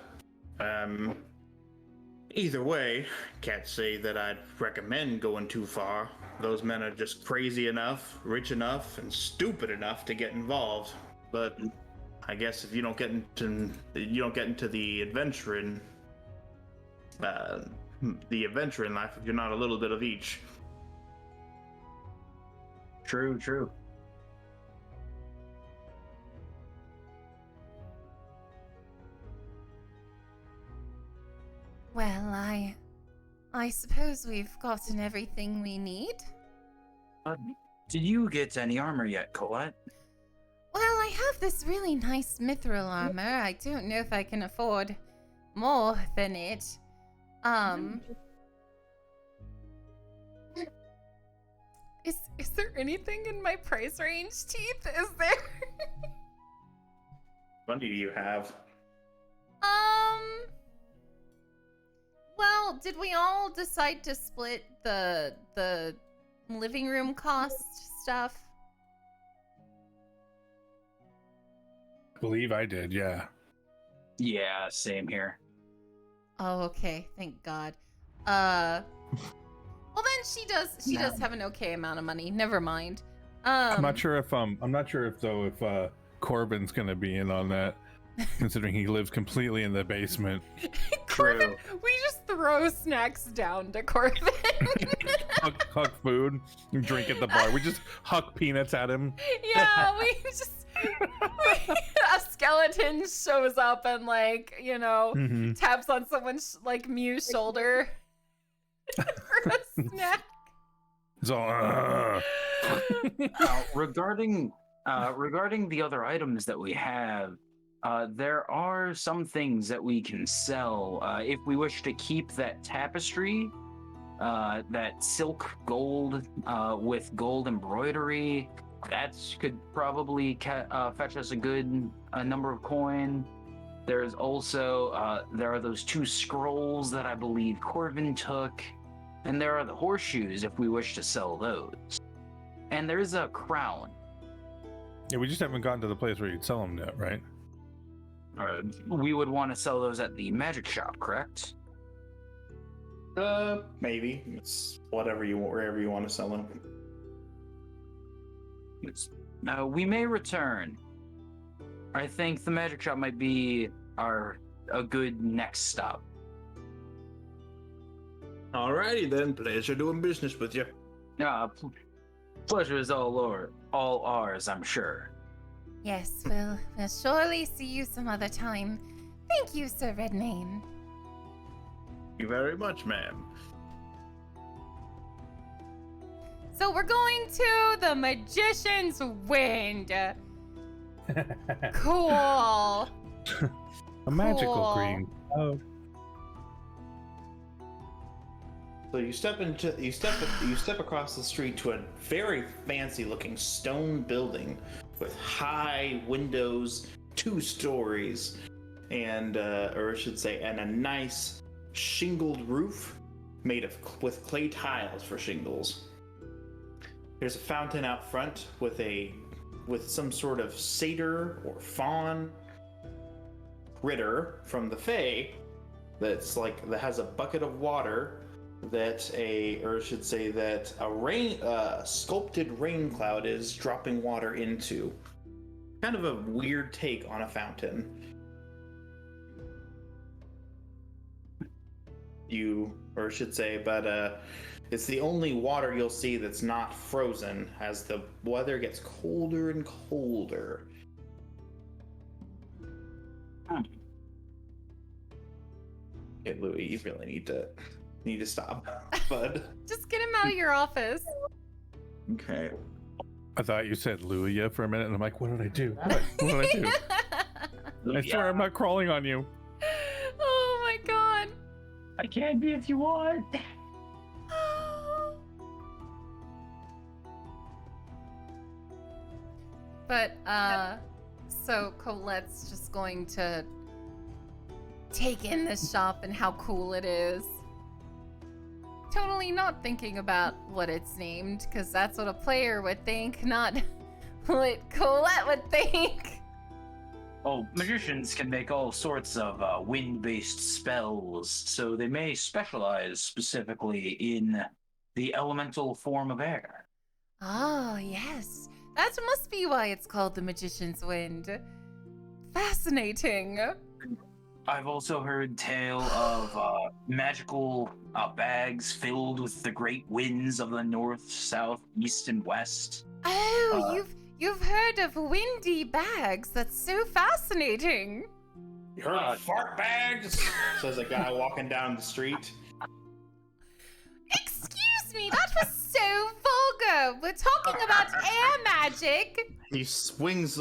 either way, can't say that I'd recommend going too far. Those men are just crazy enough, rich enough, and stupid enough to get involved. But I guess if you don't get into the adventuring life if you're not a little bit of each. True. Well, I suppose we've gotten everything we need. Did you get any armor yet, Colette? Well, I have this really nice mithril armor. I don't know if I can afford more than it. Is there anything in my price range, Teeth? Is there? What do you have? Well, did we all decide to split the living room cost stuff? I believe I did, yeah. Yeah, same here. Oh, okay. Thank God. Well then she does have an okay amount of money. Never mind. I'm not sure if Corbin's gonna be in on that, considering he lives completely in the basement. Corbin, we just throw snacks down to Corbin. huck food, drink at the bar. We just huck peanuts at him. Yeah, a skeleton shows up and taps on someone's Mew's shoulder for a snack. So regarding the other items that we have, there are some things that we can sell if we wish to keep that tapestry, that silk gold with gold embroidery. That could probably fetch us a good number of coin. There's also there are those 2 scrolls that I believe Corvin took, and there are the horseshoes if we wish to sell those. And there's a crown. Yeah, we just haven't gotten to the place where you'd sell them yet, right? We would want to sell those at the magic shop, correct? Maybe it's wherever you want to sell them. We may return. I think the magic shop might be a good next stop. Alrighty then, pleasure doing business with you. Pleasure is all ours, I'm sure. Yes, we'll surely see you some other time. Thank you, Sir Redmane. Thank you very much, ma'am. So we're going to the Magician's Wind. Cool. A magical Cool. green cloud. So you step across the street to a very fancy looking stone building with high windows, 2 stories, and or I should say, and a nice shingled roof made with clay tiles for shingles. There's a fountain out front with some sort of satyr or faun critter from the Fae that has a bucket of water that a sculpted rain cloud is dropping water into. Kind of a weird take on a fountain. It's the only water you'll see that's not frozen as the weather gets colder and colder. Okay, Louis, you really need to stop, bud. Just get him out of your office. Okay. I thought you said Luia for a minute, and I'm like, what did I do? What did I do? I swear I'm not crawling on you. Oh my god. I can be if you want. But, so Colette's just going to take in this shop and how cool it is. Totally not thinking about what it's named, because that's what a player would think, not what Colette would think. Oh, magicians can make all sorts of wind-based spells, so they may specialize specifically in the elemental form of air. Oh, yes. That must be why it's called the Magician's Wind. Fascinating. I've also heard tale of magical bags filled with the great winds of the north, south, east, and west. Oh, you've heard of windy bags. That's so fascinating. You heard of fart bags? Says a guy walking down the street. Excuse me, that was so vulgar. We're talking about air magic. He swings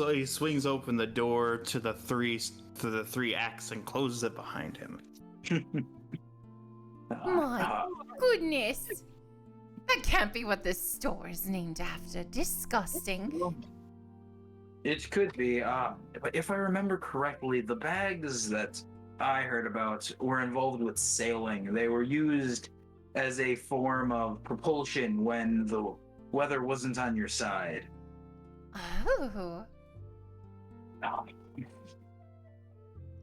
open the door to the three acts and closes it behind him. My goodness. That can't be what this store is named after. Disgusting. It could be, but if I remember correctly, the bags that I heard about were involved with sailing. They were used as a form of propulsion when the weather wasn't on your side. Oh.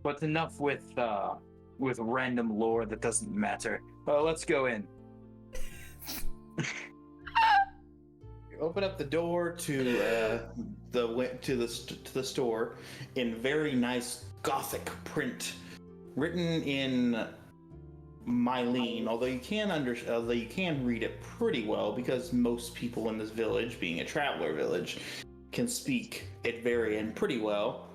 But enough with random lore that doesn't matter. Let's go in. You open up the door to the store in very nice Gothic print, written in Mylene. Although you can read it pretty well because most people in this village, being a traveler village, can speak Advarian pretty well.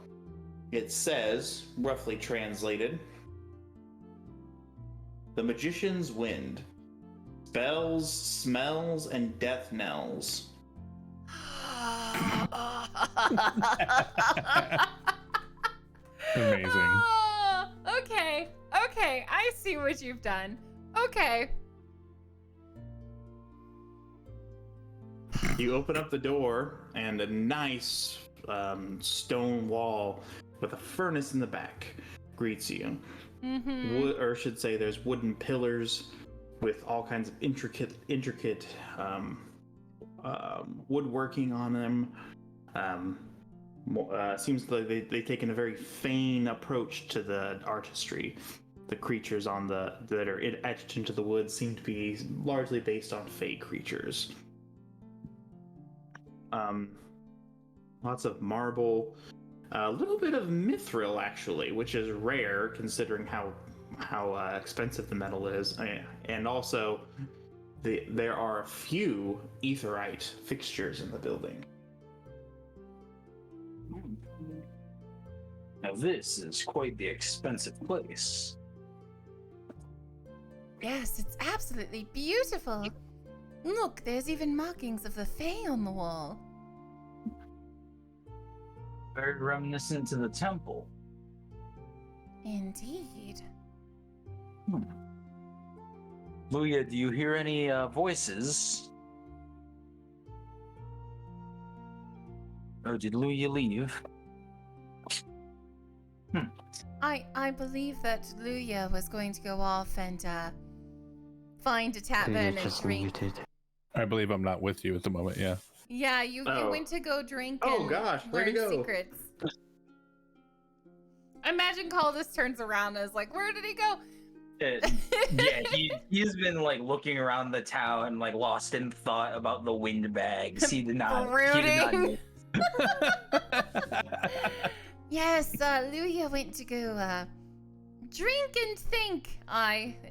It says, roughly translated, "The Magician's Wind. Spells, smells, and death knells." Amazing. Oh, okay, I see what you've done. Okay. You open up the door, and a nice stone wall with a furnace in the back greets you. Mm-hmm. Or I should say, there's wooden pillars with all kinds of intricate woodworking on them. Seems like they've taken a very fine approach to the artistry. the creatures that are etched into the wood seem to be largely based on fey creatures. Lots of marble, a little bit of mithril actually, which is rare considering how expensive the metal is, and also there are a few aetheryte fixtures in the building. Now this is quite the expensive place. Yes, it's absolutely beautiful. Look, there's even markings of the Fae on the wall. Very reminiscent to the temple. Indeed. Luya, do you hear any voices? Or did Luya leave? I believe that Luya was going to go off and find a tavern and just drink. muted. I believe I'm not with you at the moment. Yeah. Yeah, you went to go drink Oh, and gosh, where'd he learn go? secrets. Imagine Caldus turns around and is like, where did he go? Yeah, he's been like looking around the town, like lost in thought about the windbags. He did not. Brooding. Yes, Luya went to go drink and think.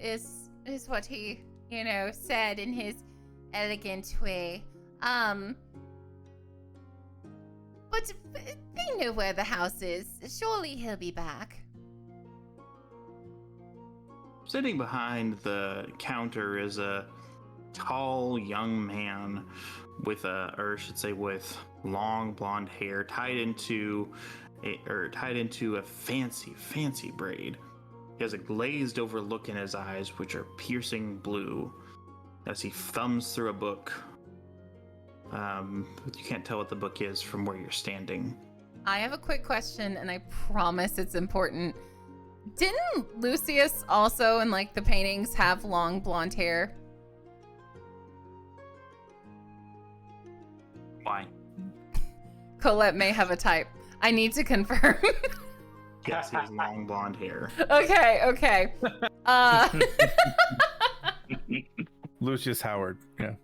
Is what he, said in his elegant way. But they know where the house is. Surely he'll be back. Sitting behind the counter is a tall young man with long blonde hair tied into a fancy braid. He has a glazed over look in his eyes, which are piercing blue, as he thumbs through a book. You can't tell what the book is from where you're standing. I have a quick question, and I promise it's important. Didn't Lucius also, in like the paintings, have long blonde hair? Why? Colette may have a type. I need to confirm. Yes, he has long blonde hair. Okay. Lucius Howard. Yeah.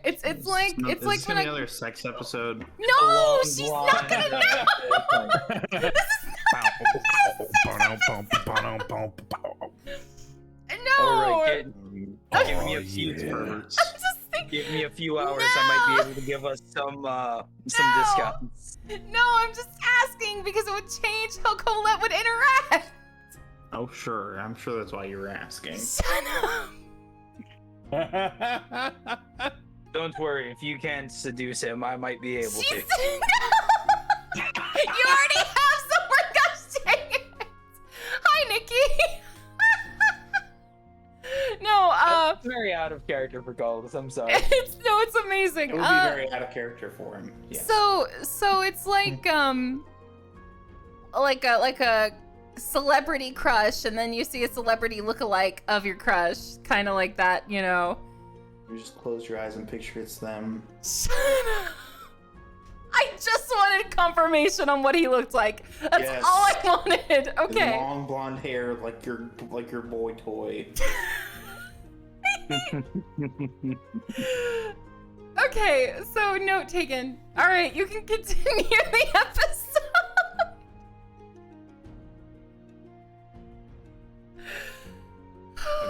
It's like Is it's this like when gonna be I another sex episode. no, she's not gonna know. This is no. All right, give me a Oh, few. yeah. I'm just thinking. Give me a few hours. I might be able to give us some discounts. No, I'm just asking because it would change how Colette would interact. Oh, sure. I'm sure that's why you were asking. Shut up. Don't worry, if you can't seduce him, I might be able She's to. no. You already have someone. Gosh dang it. Hi, Nikki. No, That's very out of character for Goldus. I'm sorry. it's amazing. It would be very out of character for him. Yes. So it's like like a celebrity crush, and then you see a celebrity lookalike of your crush, kind of like that, You just close your eyes and picture it's them. Shut up. I just wanted confirmation on what he looked like. That's Yes. all I wanted. Okay. Long blonde hair, like your boy toy. Okay, so note taken. All right, you can continue the episode.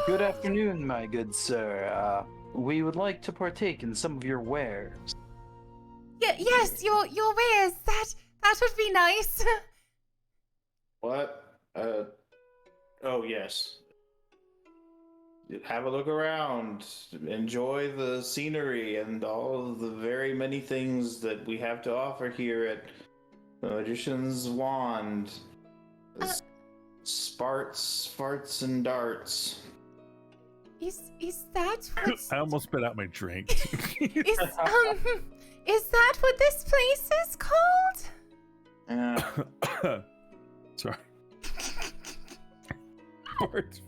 Good afternoon, my good sir. We would like to partake in some of your wares. Yeah, yes, your wares. That would be nice. What? Oh yes. Have a look around. Enjoy the scenery and all of the very many things that we have to offer here at the Magician's Wand. Farts, and darts. Is that what I almost spit out my drink. is that what this place is called? Sorry.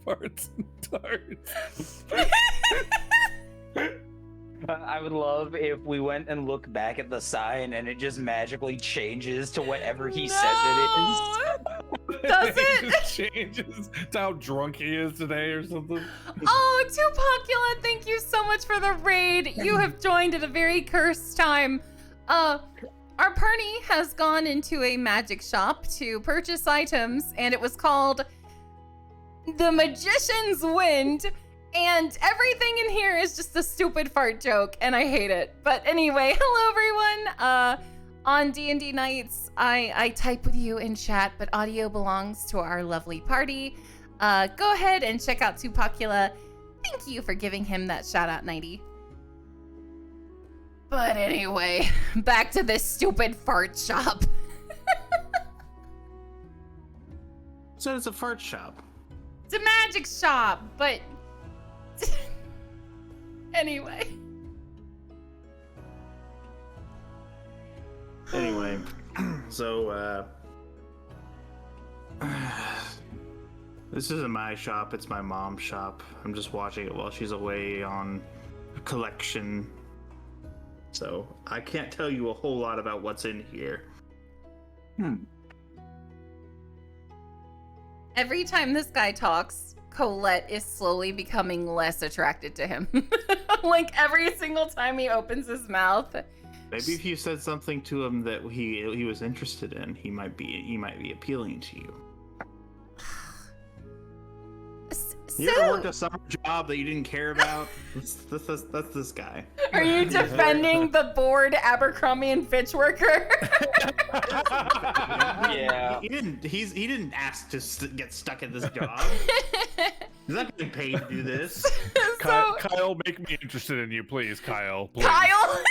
Farts, and darts. I would love if we went and looked back at the sign and it just magically changes to whatever he says it is. Does It it? just changes to how drunk he is today or something. Oh, Tupacula, thank you so much for the raid. You have joined at a very cursed time. Our party has gone into a magic shop to purchase items, and it was called the Magician's Wind, and everything in here is just a stupid fart joke, and I hate it. But anyway, hello everyone. On D&D nights, I type with you in chat, but audio belongs to our lovely party. Go ahead and check out Tupacula. Thank you for giving him that shout out, Nighty. But anyway, back to this stupid fart shop. So it's a fart shop. It's a magic shop, but anyway. Anyway, so this isn't my shop, it's my mom's shop. I'm just watching it while she's away on collection. So I can't tell you a whole lot about what's in here. Every time this guy talks, Colette is slowly becoming less attracted to him. Like every single time he opens his mouth. Maybe if you said something to him that he was interested in, he might be appealing to you. You ever worked a summer job that you didn't care about? That's this guy. Are you defending the bored Abercrombie and Fitch worker? Yeah. He didn't ask to get stuck at this job. He's not getting paid to do this. Kyle, make me interested in you, please, Kyle. Please. Kyle?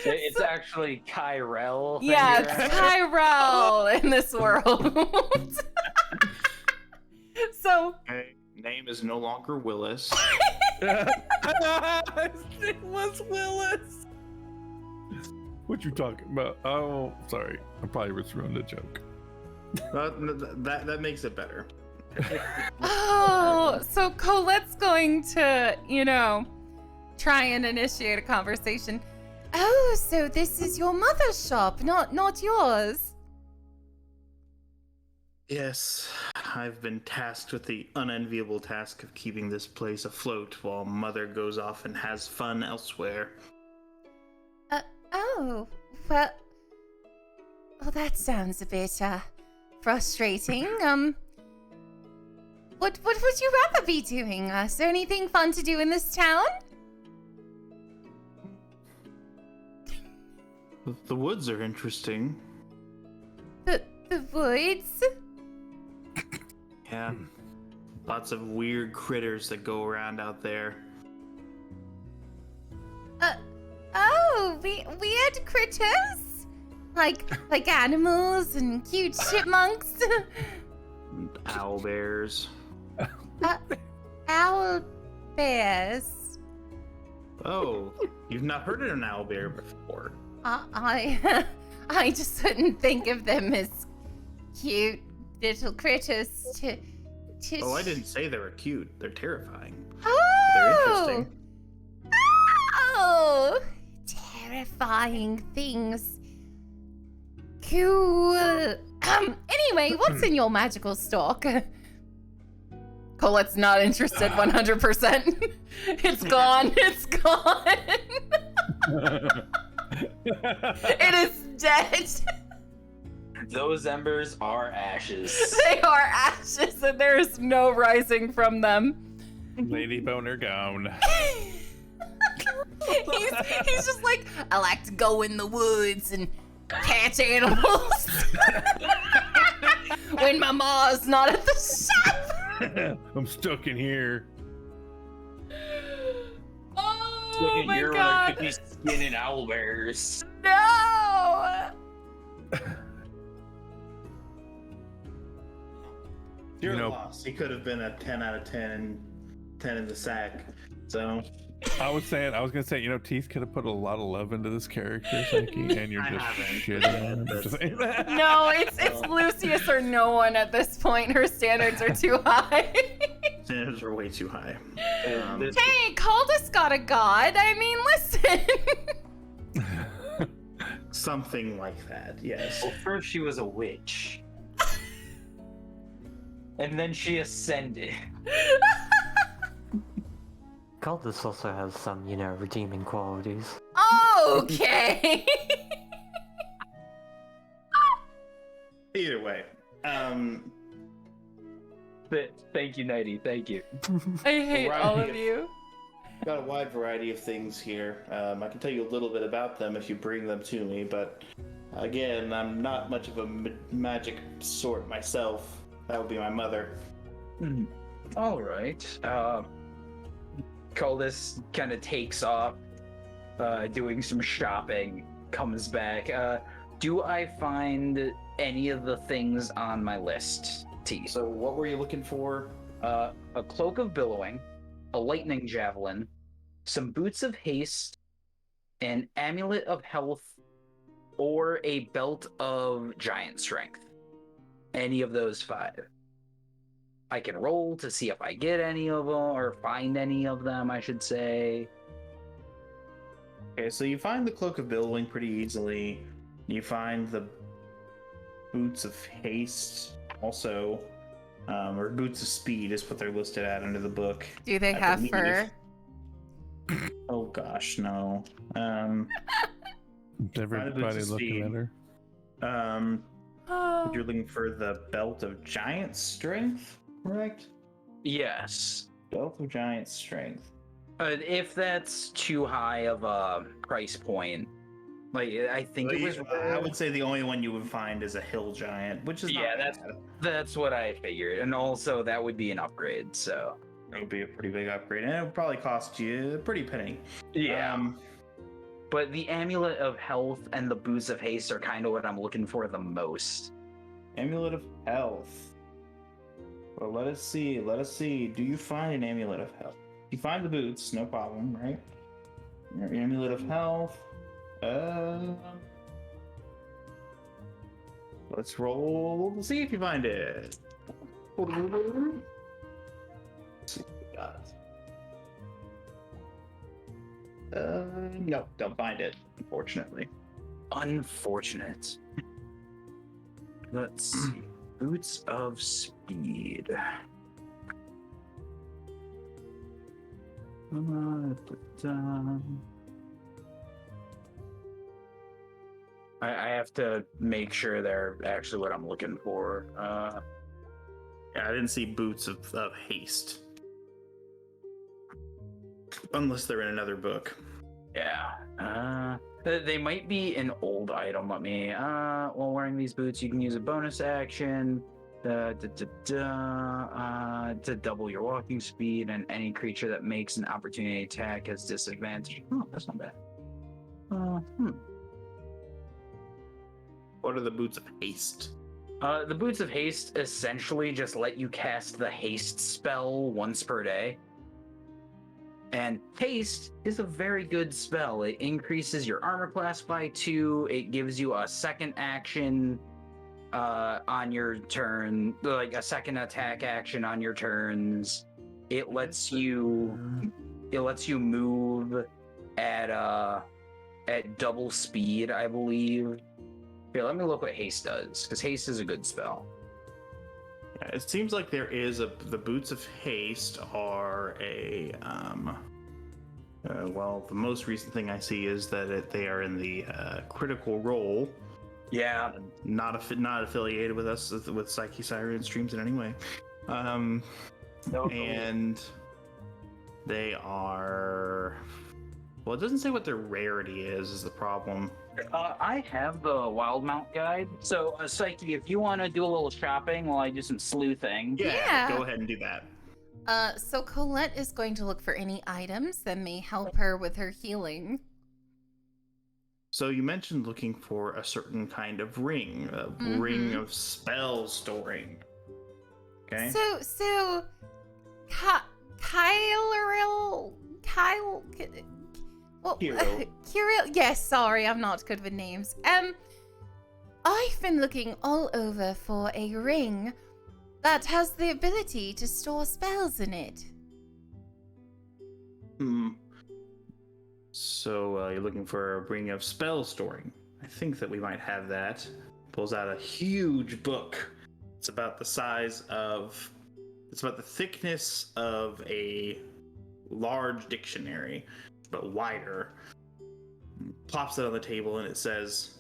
It's actually Kyrell. Yeah, it's Tyrell in this world. So, Okay, name is no longer Willis. It was Willis. What you talking about? Oh, sorry. I probably just ruined the joke. That makes it better. oh, so Colette's going to, try and initiate a conversation. Oh, so this is your mother's shop, not yours. Yes, I've been tasked with the unenviable task of keeping this place afloat while Mother goes off and has fun elsewhere. Oh, well, that sounds a bit, frustrating. What would you rather be doing? Is there anything fun to do in this town? The woods are interesting. The woods? Yeah. Lots of weird critters that go around out there. Weird critters? Like animals and cute chipmunks? Owl bears. Owl bears? Oh, you've not heard of an owl bear before. I just couldn't think of them as cute little critters to Oh, I didn't say they were cute. They're terrifying. Oh! They're interesting. Oh! Terrifying things. Cool. Anyway, what's in your magical stock? Colette's not interested 100%. It's gone. It's gone. It is dead. Those embers are ashes. They are ashes and there is no rising from them. Lady Boner gone. he's just like, I like to go in the woods and catch animals when my ma's not at the shop. I'm stuck in here. Oh my god. Could be skinning owl bears. No. You're lost. He could have been a 10 out of 10 and 10 in the sack. So I was gonna say, Teeth could have put a lot of love into this character, Psyche, and you're I just haven't. shitting on him. Just saying that. No, it's Lucius or no one at this point. Her standards are too high. standards are way too high. Hey, Caldas got a god. I mean, listen. Something like that, yes. Well, first she was a witch. And then she ascended. Cultist also has some, redeeming qualities. Okay. Either way, Thank you, Nighty. Thank you. I hate all Variety of of- you. got a wide variety of things here. I can tell you a little bit about them if you bring them to me, but again, I'm not much of a magic sort myself. That would be my mother. All right. Coldest kind of takes off, doing some shopping, comes back. Do I find any of the things on my list, T? So, what were you looking for? A cloak of billowing, a lightning javelin, some boots of haste, an amulet of health, or a belt of giant strength. Any of those 5. I can roll to see if I get any of them, or find any of them, I should say. Okay, so you find the Cloak of Billowing pretty easily. You find the Boots of Haste also, or Boots of Speed is what they're listed at under the book. Do they I have believe. fur? Oh gosh, no. Everybody of looking speed. at her. You're looking for the Belt of Giant Strength, correct? Yes. Belt of Giant Strength. If that's too high of a price point, like I think it was. I would say the only one you would find is a Hill Giant, which is not Yeah, bad. that's what I figured, and also that would be an upgrade. So It would be a pretty big upgrade, and it would probably cost you a pretty penny. But the amulet of health and the boots of haste are kind of what I'm looking for the most. Amulet of Health. Well, let us see. Let us see. Do you find an Amulet of Health? You find the boots, no problem, right? Your Amulet of Health. Let's roll to see if you find it. Let's see if we got it. No, don't find it, unfortunately. Unfortunate. Let's see. Boots of speed. I have to make sure they're actually what I'm looking for. Yeah, I didn't see boots of haste. Unless they're in another book. Yeah. They might be an old item. Let me. While wearing these boots, you can use a bonus action to double your walking speed, and any creature that makes an opportunity attack has disadvantage. Oh, that's not bad. What are the boots of haste? The boots of haste essentially just let you cast the haste spell once per day. And haste is a very good spell. It increases your armor class by 2. It gives you a second action on your turn, like a second attack action on your turns. It lets you move at double speed, I believe. Here, let me look what haste does, because haste is a good spell. Yeah, it seems like there is the boots of haste are a well, the most recent thing I see is that they are in the critical role. Yeah. Not affiliated with us with PsycheSiren streams in any way. No. And they are. Well, it doesn't say what their rarity is the problem. I have the Wild Mount guide. So, Psyche, if you want to do a little shopping while I do some sleuthing. Yeah. Go ahead and do that. So Colette is going to look for any items that may help her with her healing. So you mentioned looking for a certain kind of ring, ring of spell storing. Okay. So, Kirill. Kirill. Yes, sorry, I'm not good with names. I've been looking all over for a ring that has the ability to store spells in it. So you're looking for a ring of spell storing. I think that we might have that. Pulls out a huge book. It's about the thickness of a large dictionary, but wider. Plops it on the table and it says,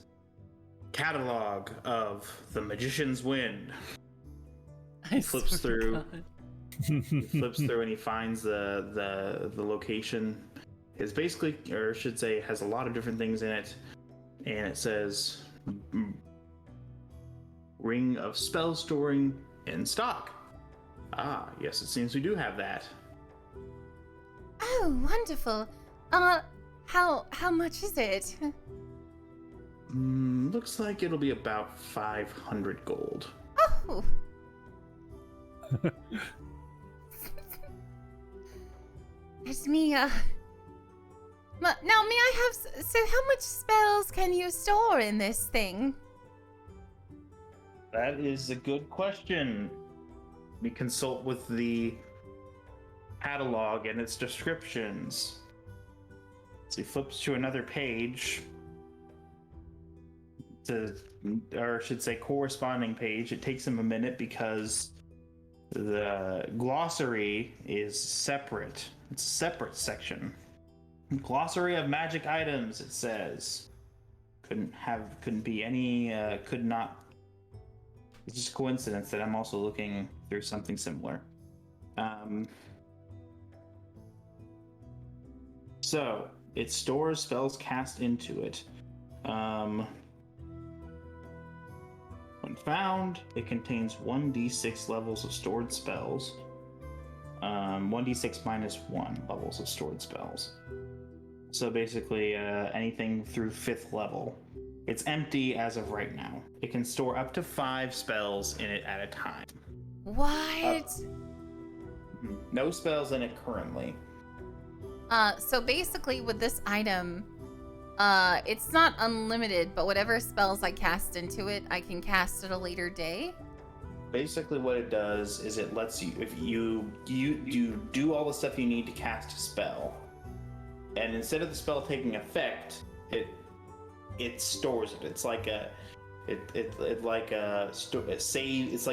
Catalog of the Magician's Wind. I Flips swear to through. God. He flips through and he finds the location. It's basically, or I should say, has a lot of different things in it. And it says, Ring of Spell Storing in stock. Ah, yes, it seems we do have that. Oh, wonderful. How much is it? Looks like it'll be about 500 gold. Oh. Let me, now, may I have, so how much spells can you store in this thing? That is a good question. We consult with the catalog and its descriptions. So he flips to another page, or I should say corresponding page. It takes him a minute because the glossary is separate. It's a separate section. Glossary of magic could not. It's just coincidence that I'm also looking through something similar. So it stores spells cast into it. When found, it contains 1d6 levels of stored spells. 1d6 minus 1 levels of stored spells. So basically, anything through 5th level. It's empty as of right now. It can store up to 5 spells in it at a time. What? No spells in it currently. So basically with this item, it's not unlimited, but whatever spells I cast into it, I can cast at a later day. Basically what it does is it lets you, if you do all the stuff you need to cast a spell, and instead of the spell taking effect, it stores it. It's like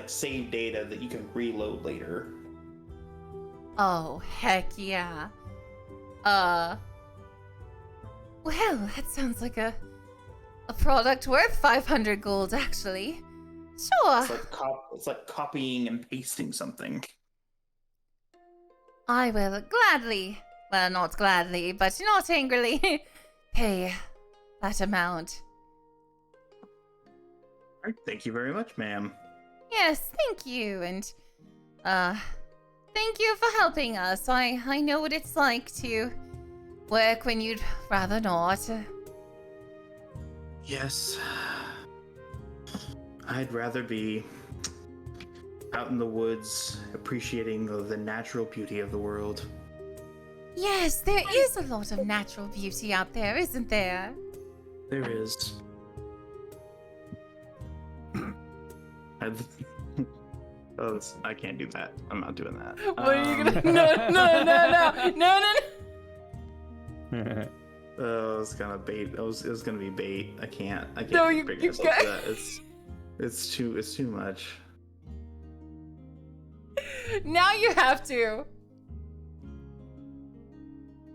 save data that you can reload later. Oh, heck yeah. Well, that sounds like a product worth 500 gold, actually. Sure. It's like copying and pasting something. I will gladly, well, not gladly, but not angrily, pay that amount. All right, thank you very much, ma'am. Yes, thank you, and, thank you for helping us. I know what it's like to work when you'd rather not. Yes. I'd rather be out in the woods, appreciating the natural beauty of the world. Yes, there is a lot of natural beauty out there, isn't there? There is. I can't do that. I'm not doing that. What are you gonna? No. Oh, it's gonna bait. It was gonna be bait. I can't. No, you bring myself can't. to that. It's too much. Now you have to.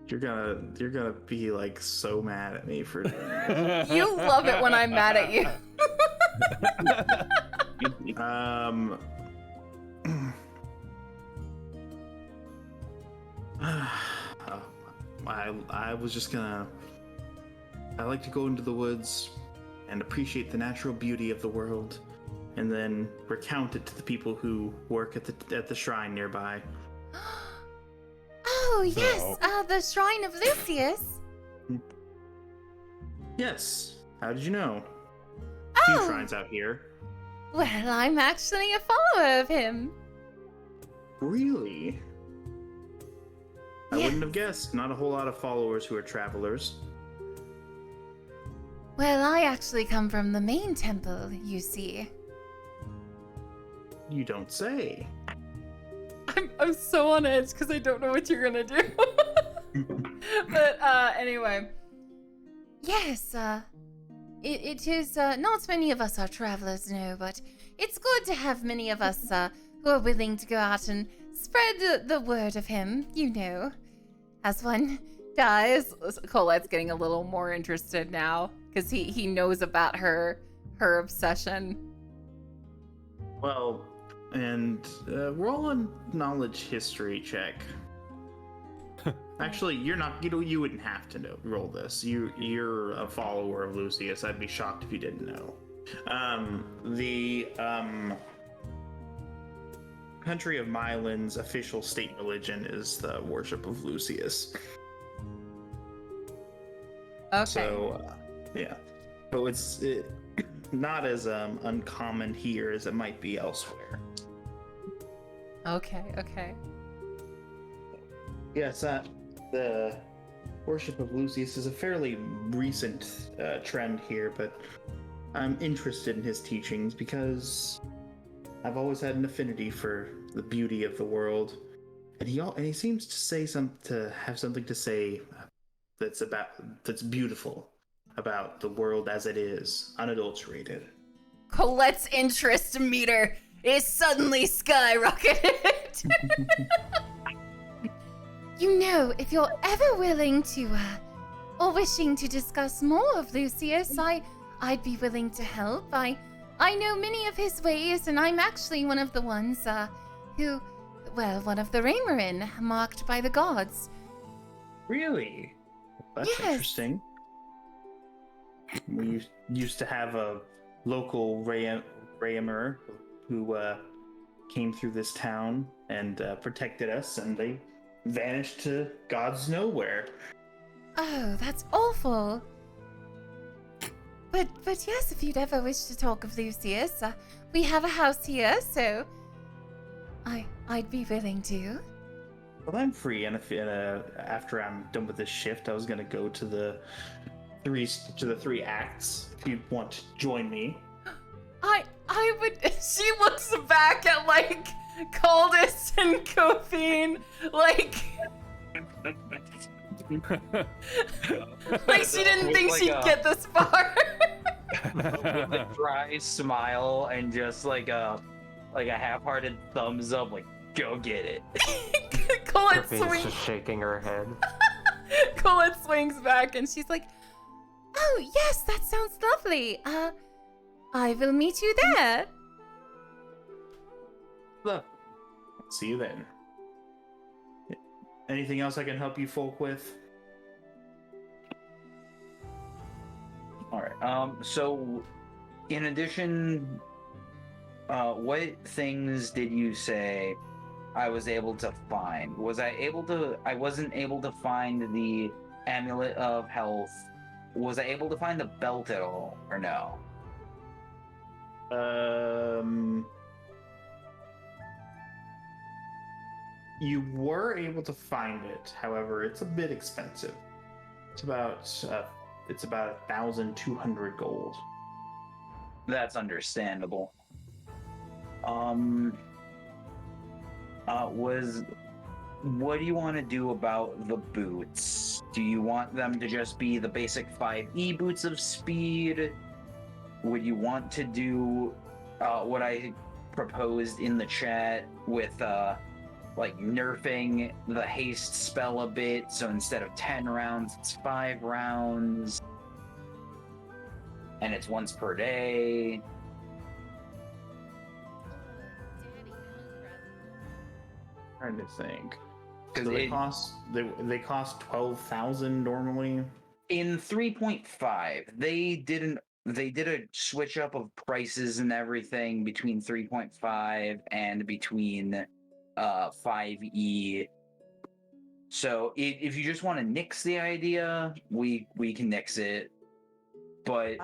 You're gonna be like so mad at me for doing this. You love it when I'm mad at you. I was just gonna. I like to go into the woods and appreciate the natural beauty of the world, and then recount it to the people who work at the shrine nearby. Oh yes, the Shrine of Lucius. Yes. How did you know? Oh. Few shrines out here. Well, I'm actually a follower of him. Really? I Yes. wouldn't have guessed. Not a whole lot of followers who are travelers. Well, I actually come from the main temple, you see. You don't say. I'm so on edge because I don't know what you're gonna do. But anyway. Yes, it is not many of us are travelers, no, but it's good to have many of us who are willing to go out and spread the word of him, you know. As one does. Colette's getting a little more interested now because he knows about her obsession. Well, and roll a knowledge history check. Actually, you wouldn't have to roll this. You're a follower of Lucius. I'd be shocked if you didn't know. The country of Mylan's official state religion is the worship of Lucius. Okay. So, yeah. But it's not as uncommon here as it might be elsewhere. Okay. Yes, the worship of Lucius is a fairly recent trend here, but I'm interested in his teachings because I've always had an affinity for the beauty of the world, and he seems to have something to say that's beautiful about the world as it is, unadulterated. Colette's interest meter is suddenly skyrocketed. You know, if you're ever willing to, or wishing to discuss more of Lucius, I'd be willing to help. I know many of his ways, and I'm actually one of the ones, one of the Raymarin, marked by the gods. Really? That's Yes. interesting. We used to have a local Raymer who came through this town and protected us, and they vanished to God's nowhere. Oh, that's awful. But yes, if you'd ever wish to talk of Lucius, we have a house here, so I'd be willing to. Well, I'm free, and if after I'm done with this shift, I was gonna go to the three acts. If you want to join me. I would. She looks back at like Coldest and Kofine, like she didn't think Like she'd get this far. With a dry smile and just like a half-hearted thumbs up, like go get it. Colette Sophie's swings. just shaking her head. Colette swings back and she's like, "Oh yes, that sounds lovely. I will meet you there." Look. See you then. Anything else I can help you folk with? All right. So, in addition, what things did you say I was able to find? I wasn't able to find the amulet of health. Was I able to find the belt at all, or no? You were able to find it. However, it's a bit expensive. It's about 1,200 gold. That's understandable. What do you want to do about the boots? Do you want them to just be the basic 5e boots of speed? Would you want to do what I proposed in the chat with like nerfing the haste spell a bit, so instead of 10 rounds, it's 5 rounds, and it's once per day? Trying to think. Because So they cost 12,000 normally. in 3.5, they did a switch up of prices and everything between 3.5 and between 5e. So if you just want to nix the idea, we can nix it. But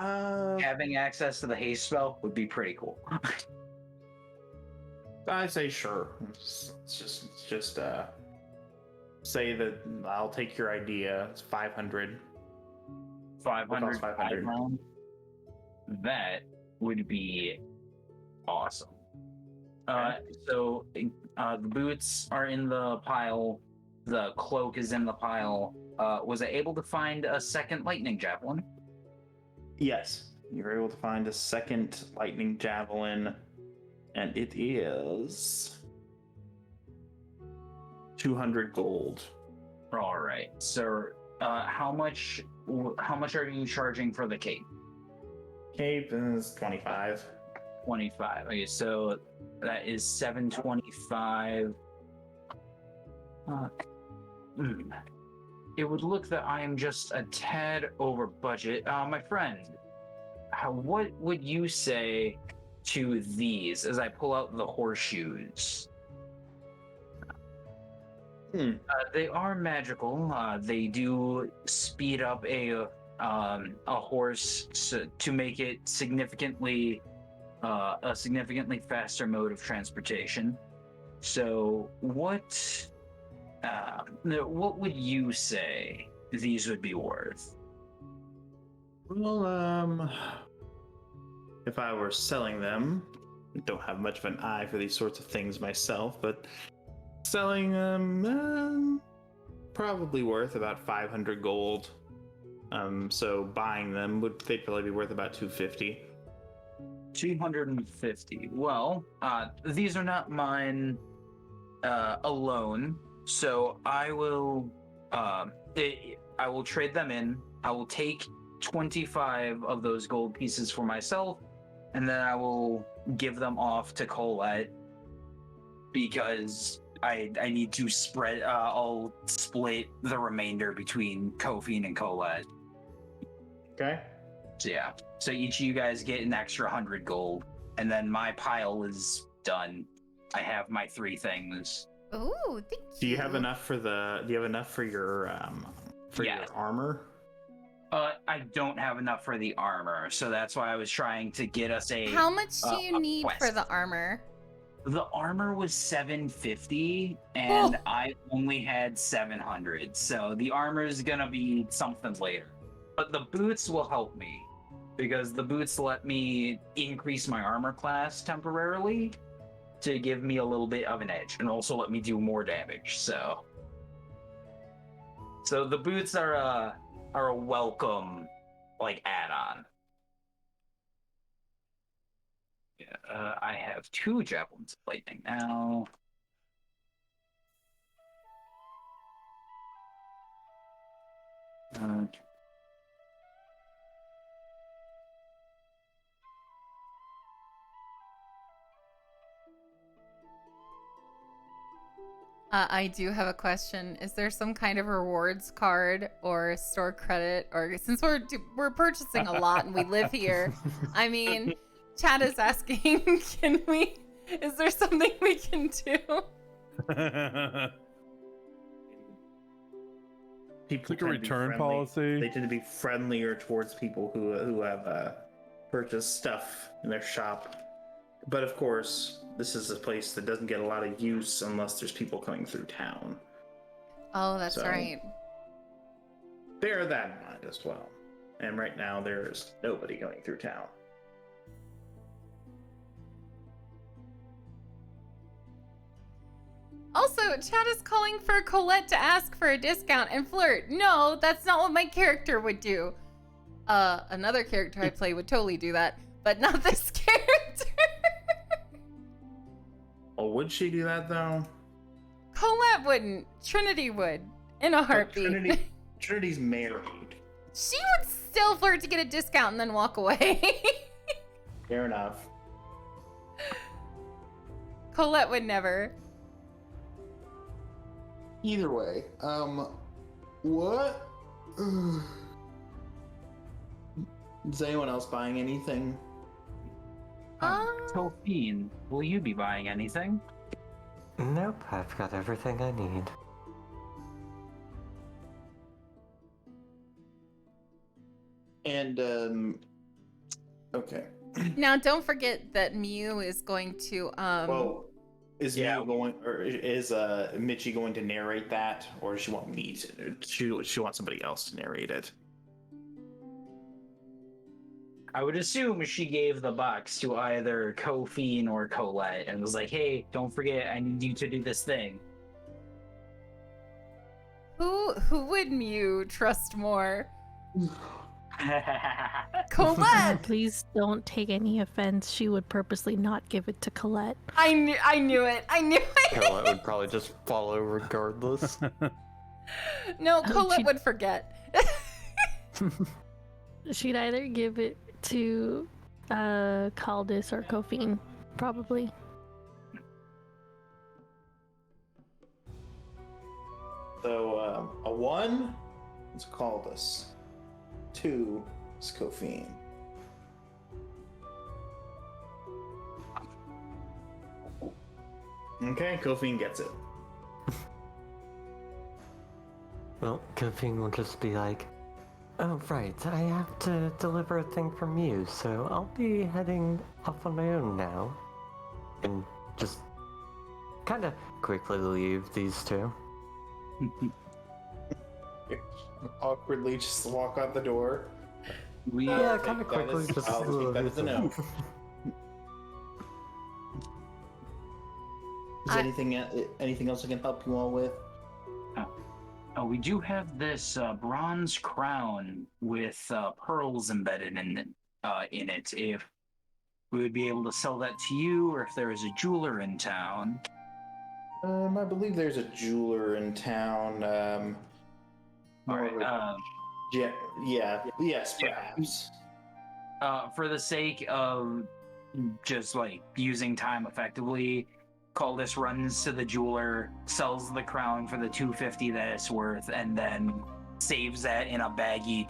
having access to the haste spell would be pretty cool. I say sure. It's just say that I'll take your idea. It's 500. 500 500. round. That would be awesome. So the boots are in the pile. The cloak is in the pile. Was I able to find a second lightning javelin? Yes, you're able to find a second lightning javelin, and it is 200 gold. All right. So, how much are you charging for the cape? Cape is 25. 25. Okay, so that is 725. It would look that I am just a tad over budget. My friend, what would you say to these as I pull out the horseshoes? They are magical. They do speed up a horse to make it significantly a significantly faster mode of transportation. So what would you say these would be worth? Well, if I were selling them, I don't have much of an eye for these sorts of things myself, but selling them, probably worth about 500 gold. So buying them they'd probably be worth about 250. 250. Well, these are not mine alone, so I will trade them in. I will take 25 of those gold pieces for myself, and then I will give them off to Colette because I need to spread. I'll split the remainder between Kofi and Colette. Okay. So yeah. So each of you guys get an extra 100 gold, and then my pile is done. I have my 3 things. Ooh, thank you. Do you have enough for your your armor? I don't have enough for the armor, so that's why I was trying to get us a. How much do you need quest. for the armor? The armor was 750, and I only had 700, so the armor is gonna be something later. But the boots will help me, because the boots let me increase my armor class temporarily to give me a little bit of an edge, and also let me do more damage. So the boots are a welcome add-on. Yeah, I have 2 javelins of lightning now. I do have a question. Is there some kind of rewards card or store credit, or since we're purchasing a lot and we live here, I mean, Chad is asking, is there something we can do? People like a return policy. They tend to be friendlier towards people who have purchased stuff in their shop. But of course, this is a place that doesn't get a lot of use unless there's people coming through town. Oh, that's right. Bear that in mind as well. And right now, there's nobody going through town. Also, Chad is calling for Colette to ask for a discount and flirt. No, that's not what my character would do. Another character I play would totally do that, but not this character. Oh, would she do that though? Colette wouldn't. Trinity would. In a heartbeat. Trinity's married. She would still flirt to get a discount and then walk away. Fair enough. Colette would never. Either way, what? Is anyone else buying anything? Tofine, will you be buying anything? Nope, I've got everything I need. And, okay. Now, don't forget that Mew is going to, Well, is Mew going, or is Mitchie going to narrate that, or does she want me to? She wants somebody else to narrate it. I would assume she gave the box to either Kofi or Colette and was like, hey, don't forget, I need you to do this thing. Who would Mew trust more? Colette! Please don't take any offense. She would purposely not give it to Colette. I knew it. Colette would probably just follow regardless. No, Oh, Colette she- would forget. She'd either give it to Caldis or Kofine, probably. So a 1 is Caldus. 2 is Kofine. Okay, Kofine gets it. Well, Kofing will just be like, oh right, I have to deliver a thing from you, so I'll be heading off on my own now. And just kind of quickly leave these two. Awkwardly just walk out the door. We Yeah, I'll kind of take that quickly as- just I'll take that as a no. Is I- anything else I can help you all with? Oh, we do have this bronze crown with pearls embedded in it. If we would be able to sell that to you, or if there is a jeweler in town. I believe there's a jeweler in town. All right. Yes, perhaps. For the sake of just like using time effectively, Caldus runs to the jeweler, sells the crown for the $250 that it's worth, and then saves that in a baggie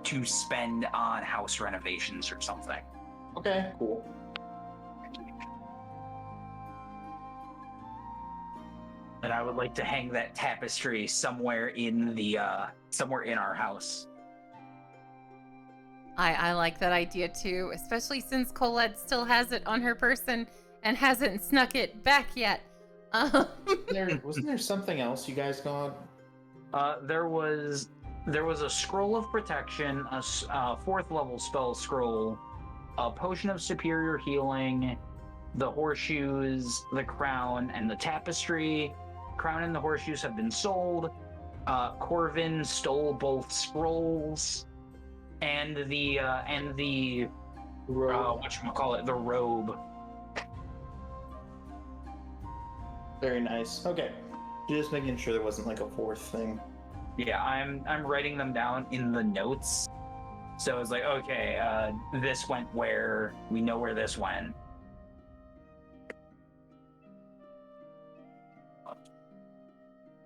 to spend on house renovations or something. Okay, cool. And I would like to hang that tapestry somewhere in our house. I like that idea too, especially since Colette still has it on her person and hasn't snuck it back yet. Wasn't there something else you guys got? There was a scroll of protection, a 4th level spell scroll, a potion of superior healing, the horseshoes, the crown, and the tapestry. Crown and the horseshoes have been sold. Corvin stole both scrolls and the whatchamacallit, the robe. Very nice. Okay. Just making sure there wasn't like a 4th thing. Yeah, I'm writing them down in the notes. So it's like, okay, this went where, we know where this went.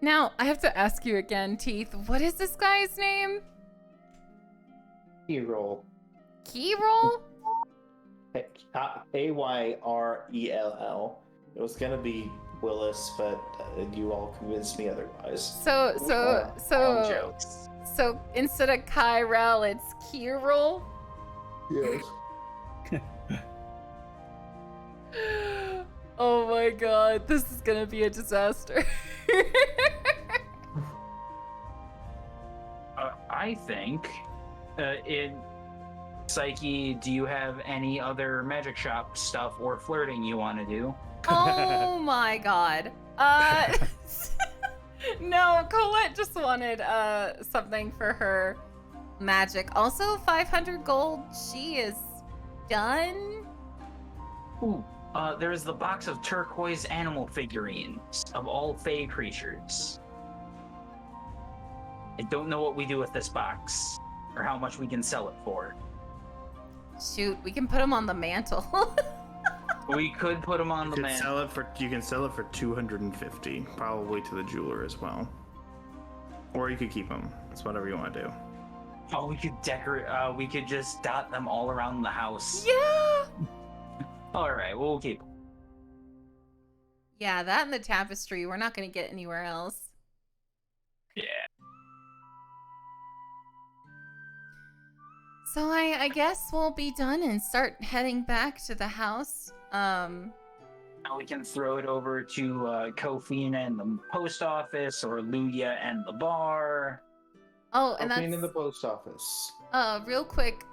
Now, I have to ask you again, Teeth, what is this guy's name? Hero. Keyrol? Ayrell. It was gonna be Willis, but you all convinced me otherwise. So All jokes. so instead of Kyrell, it's Keyrol? Yes. Oh my god, this is gonna be a disaster. I think, in Psyche, do you have any other magic shop stuff or flirting you want to do? Oh my god. No, Colette just wanted something for her magic. Also, 500 gold. She is done. Ooh, there is the box of turquoise animal figurines of all fey creatures. I don't know what we do with this box, or how much we can sell it for. Shoot, we can put them on the mantle. We could put them on the You man. can sell it for 250, probably to the jeweler as well. Or you could keep them. It's whatever you want to do. Oh, we could decorate. We could just dot them all around the house. Yeah. All right, we'll keep 'em. Yeah, that and the tapestry. We're not going to get anywhere else. Yeah. So I guess we'll be done and start heading back to the house. Now we can throw it over to Kofina and the post office, or Luya and the bar. Oh, and Opening in the that's post office. real quick.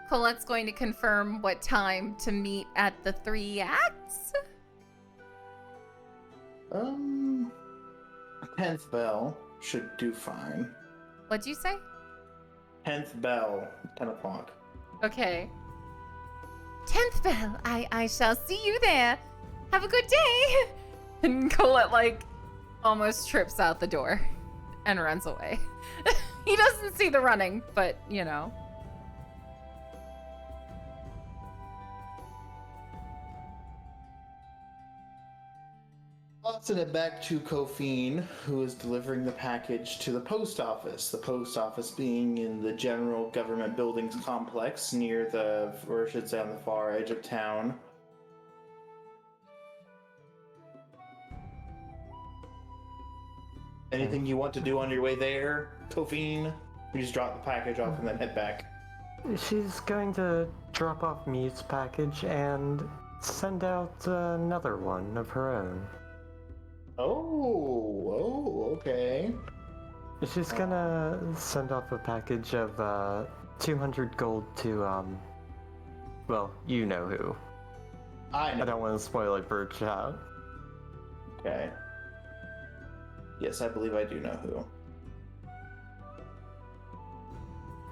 Colette's going to confirm what time to meet at the 3 acts. 10th bell should do fine. What'd you say? 10th bell, 10 o'clock. Okay. 10th bell. I shall see you there. Have a good day. And Colette, like, almost trips out the door and runs away. He doesn't see the running, but, you know. Tossing it back to Kofine, who is delivering the package to the post office. The post office being in the general government buildings complex near the, or I should say on the far edge of town. Anything you want to do on your way there, Kofine? You just drop the package off and then head back. She's going to drop off Mute's package and send out another one of her own. Oh, okay. She's gonna send off a package of 200 gold to, well, you know who. I know. I don't want to spoil it for a chat. Okay. Yes, I believe I do know who.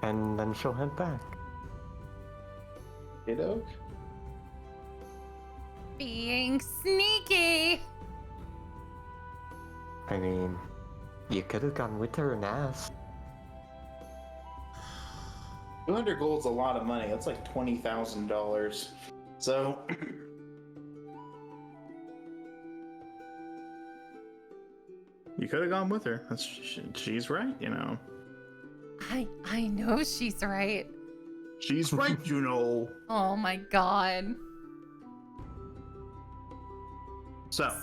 And then she'll head back. Kiddo? Being sneaky. I mean, you could have gone with her and asked. 200 gold's a lot of money. That's like $20,000. So, you could have gone with her. She's right, you know. I know she's right. She's right, you know. Oh my god. So,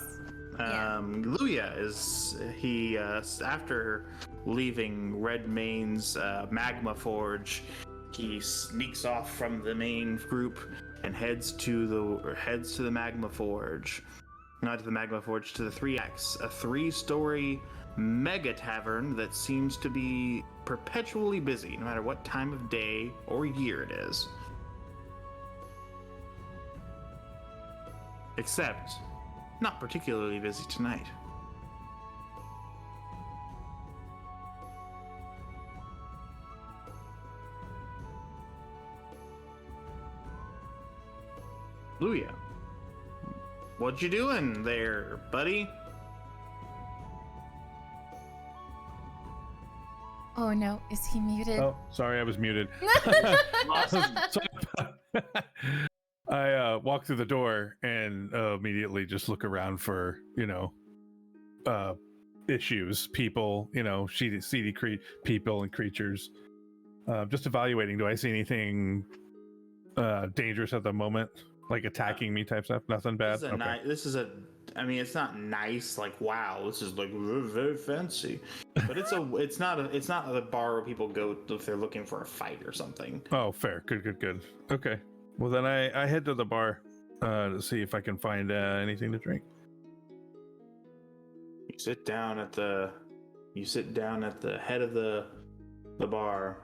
Luya he after leaving Redmane's magma forge, he sneaks off from the main group and heads to the magma forge. Not to the magma forge, to the 3X, a 3-story mega tavern that seems to be perpetually busy, no matter what time of day or year it is. Except, not particularly busy tonight. Luya, what you doing there, buddy? Oh no, is he muted? Oh, sorry, I was muted. I walk through the door and immediately just look around for, issues, people, seedy people and creatures. Just evaluating, do I see anything dangerous at the moment? Like attacking me type stuff? Nothing bad? It's not nice, like, wow, this is like very fancy. But it's not a bar where people go if they're looking for a fight or something. Oh, fair. Good. Okay. Well, then I head to the bar to see if I can find anything to drink. You sit down at the head of the bar.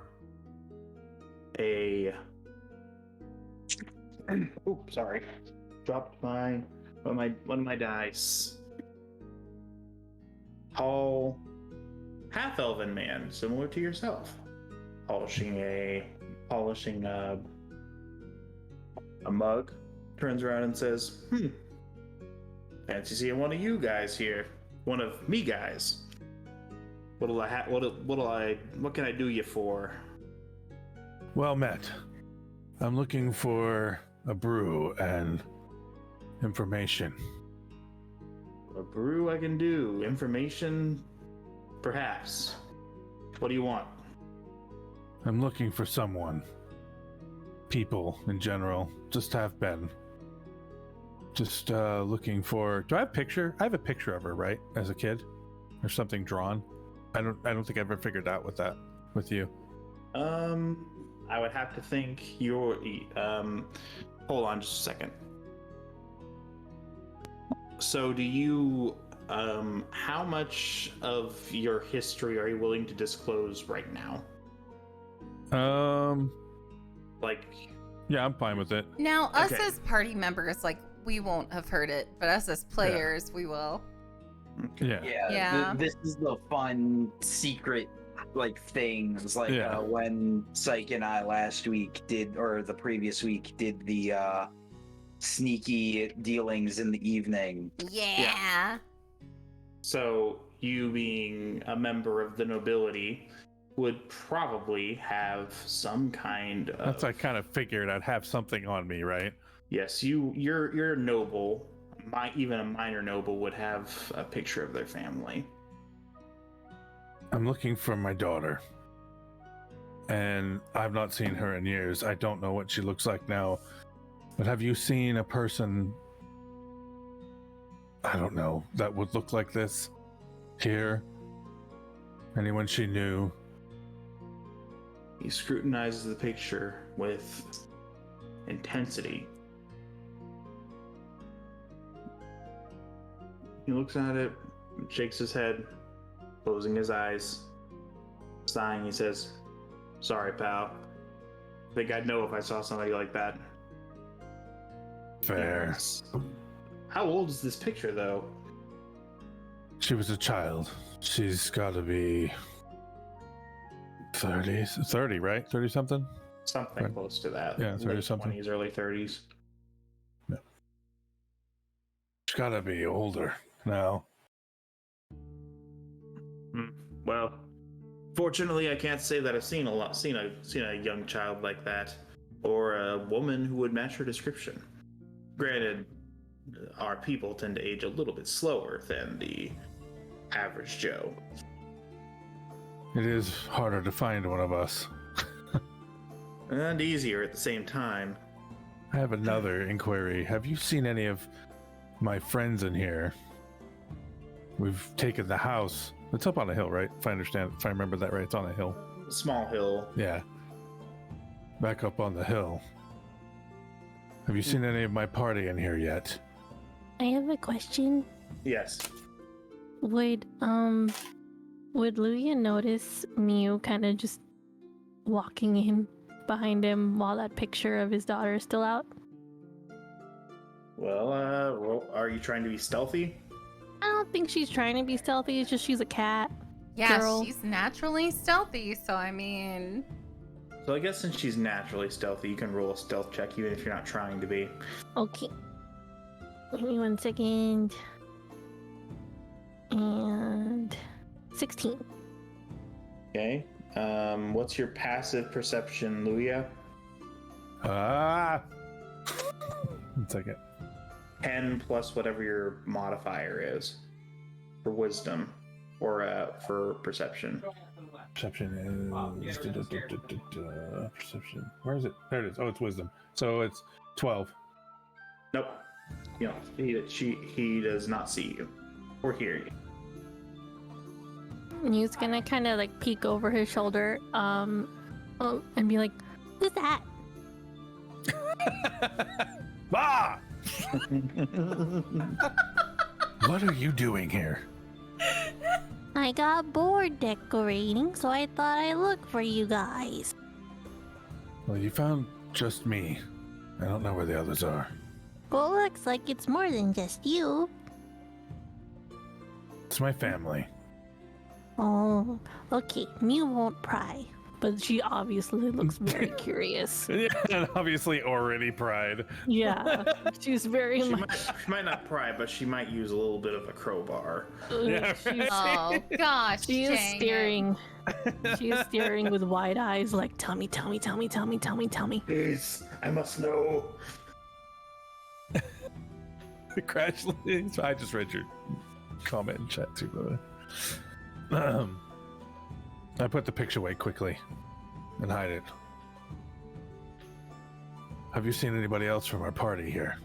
Oops, sorry. Dropped one of my dice. Tall, half-elven man, similar to yourself, polishing a mug. Turns around and says, "Fancy seeing one of you guys here. One of me guys. What can I do you for?" Well met. I'm looking for a brew and information. A brew I can do. Information, perhaps. What do you want? I'm looking for someone. People in general. Just have been. Just looking for... Do I have a picture? I have a picture of her, right? As a kid? Or something drawn? I don't think I've ever figured out with you. I would have to think you're... hold on just a second. So do you... how much of your history are you willing to disclose right now? Yeah, I'm fine with it. Now, us Okay. as party members, like, we won't have heard it, but us as players, we will. Yeah. Yeah. This is the fun secret like things like Yeah. when Psyche and I last week did, or the previous week did the sneaky dealings in the evening. Yeah. So you being a member of the nobility would probably have some kind of. That's I kind of figured I'd have something on me, right? Yes, you're a noble. Even a minor noble would have a picture of their family. I'm looking for my daughter, and I've not seen her in years. I don't know what she looks like now, but have you seen a person, I don't know, that would look like this here? Anyone she knew? He scrutinizes the picture with intensity. He looks at it, shakes his head, closing his eyes, sighing. He says, "Sorry, pal. I think I'd know if I saw somebody like that." Fair. Yes. How old is this picture, though? She was a child. She's got to be 30, right? 30 something? Something Right. close to that. Yeah, 30 Late something. 20s, early 30s. She's got to be older now. Well, fortunately, I can't say that I've seen a young child like that, or a woman who would match her description. Granted, our people tend to age a little bit slower than the average Joe. It is harder to find one of us. And easier at the same time. I have another inquiry. Have you seen any of my friends in here? We've taken the house. It's up on a hill, right? If I remember that right, it's on a hill. Small hill. Yeah. Back up on the hill. Have you seen any of my party in here yet? I have a question. Yes. Would Luya notice Mew kind of just walking in behind him while that picture of his daughter is still out? Well, are you trying to be stealthy? I don't think she's trying to be stealthy. It's just she's a cat. Yeah, Girl. she's naturally stealthy, so I mean... So I guess since she's naturally stealthy, you can roll a stealth check even if you're not trying to be. Okay. Give me 1 second. And 16. Okay. What's your passive perception, Luya? 1 second. 10 plus whatever your modifier is for wisdom or for perception. Perception is... Perception. Where is it? There it is. Oh, it's wisdom. So it's 12. Nope. You know, he does not see you or hear you. Mew's gonna kind of like peek over his shoulder, and be like, "Who's that?" Ah! What are you doing here? I got bored decorating, so I thought I'd look for you guys. Well, you found just me. I don't know where the others are. Well, looks like it's more than just you. It's my family. Oh, okay. Mew won't pry, but she obviously looks very curious. Yeah, and obviously already pried. Yeah, she's very She much. might not pry, but she might use a little bit of a crowbar. Yeah, she's, Oh, gosh, she is dang it. staring. She is staring with wide eyes, like, "Tell me, tell me, tell me, tell me, tell me, tell me." Please, I must know. Crash landings. I just read your comment in chat too, brother. I put the picture away quickly and hide it. Have you seen anybody else from our party here?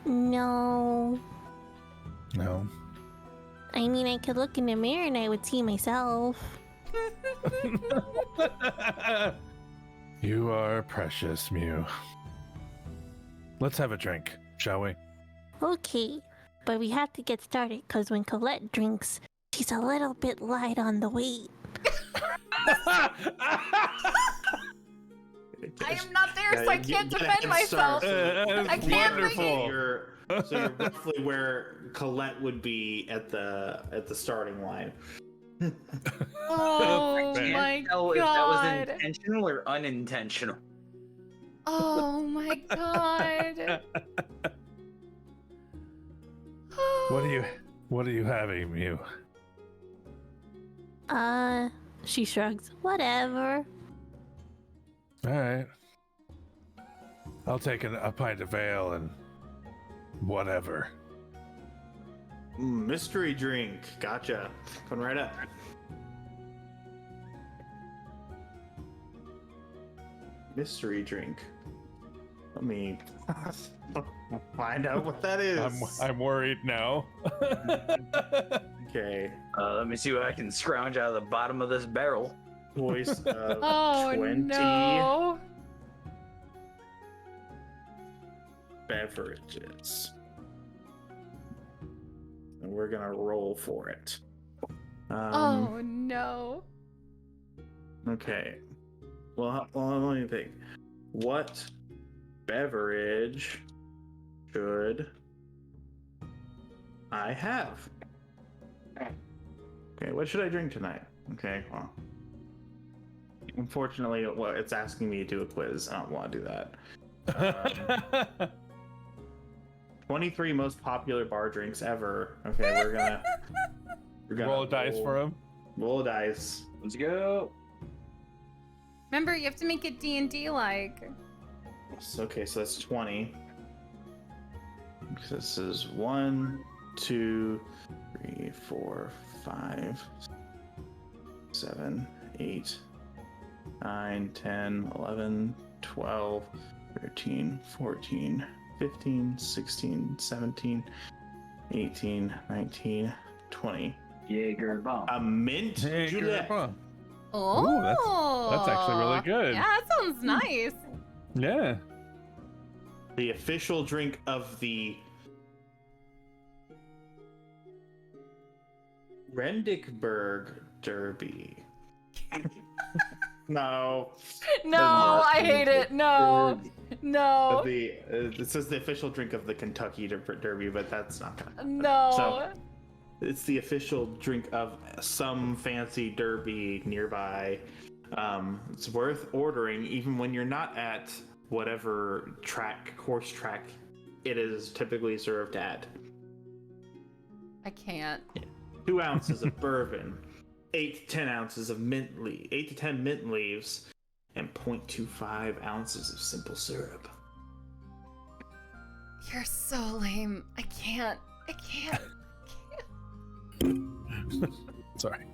No. No. I mean, I could look in the mirror and I would see myself. You are precious, Mew. Let's have a drink, shall we? Okay, but we have to get started because when Colette drinks, she's a little bit light on the weight. I am not there, so I can't defend myself. I can't bring it. So you're roughly where Colette would be at the starting line. Oh Fair. my Tell if that was god. intentional or unintentional. Oh my god. What are you having, Mew? She shrugs. Whatever. All right. I'll take a pint of ale and whatever. Mystery drink. Gotcha. Coming right up. Mystery drink. Let me find out what that is. I'm worried now. Okay. Let me see what I can scrounge out of the bottom of this barrel. Voice of Oh 20 no. beverages. And we're gonna roll for it. Oh no. Okay. Well, let me think. What beverage should I have? Okay, what should I drink tonight? Okay, well. Unfortunately, well, it's asking me to do a quiz. I don't want to do that. 23 most popular bar drinks ever. Okay, we're gonna roll a dice for him. Roll a dice. Let's go. Remember, you have to make it D&D like. Okay, so that's 20. This is 1, 2, 3, 4, 5, 7, 8, 9, 10, 11, 12, 13, 14, 15, 16, 17, 18, 19, 20. Jaeger bomb. A mint julep. Oh, that's actually really good. Yeah, that sounds nice. Yeah. The official drink of the Rendickburg Derby. No. No, I hate it. No, no, It says the official drink of the Kentucky Derby, but that's not gonna happen. no. So, it's the official drink of some fancy derby nearby. It's worth ordering even when you're not at whatever horse track it is typically served at. I can't. 2 ounces of bourbon, 8 to 10 ounces of 8 to 10 mint leaves, and 0.25 ounces of simple syrup. You're so lame. I can't. Sorry.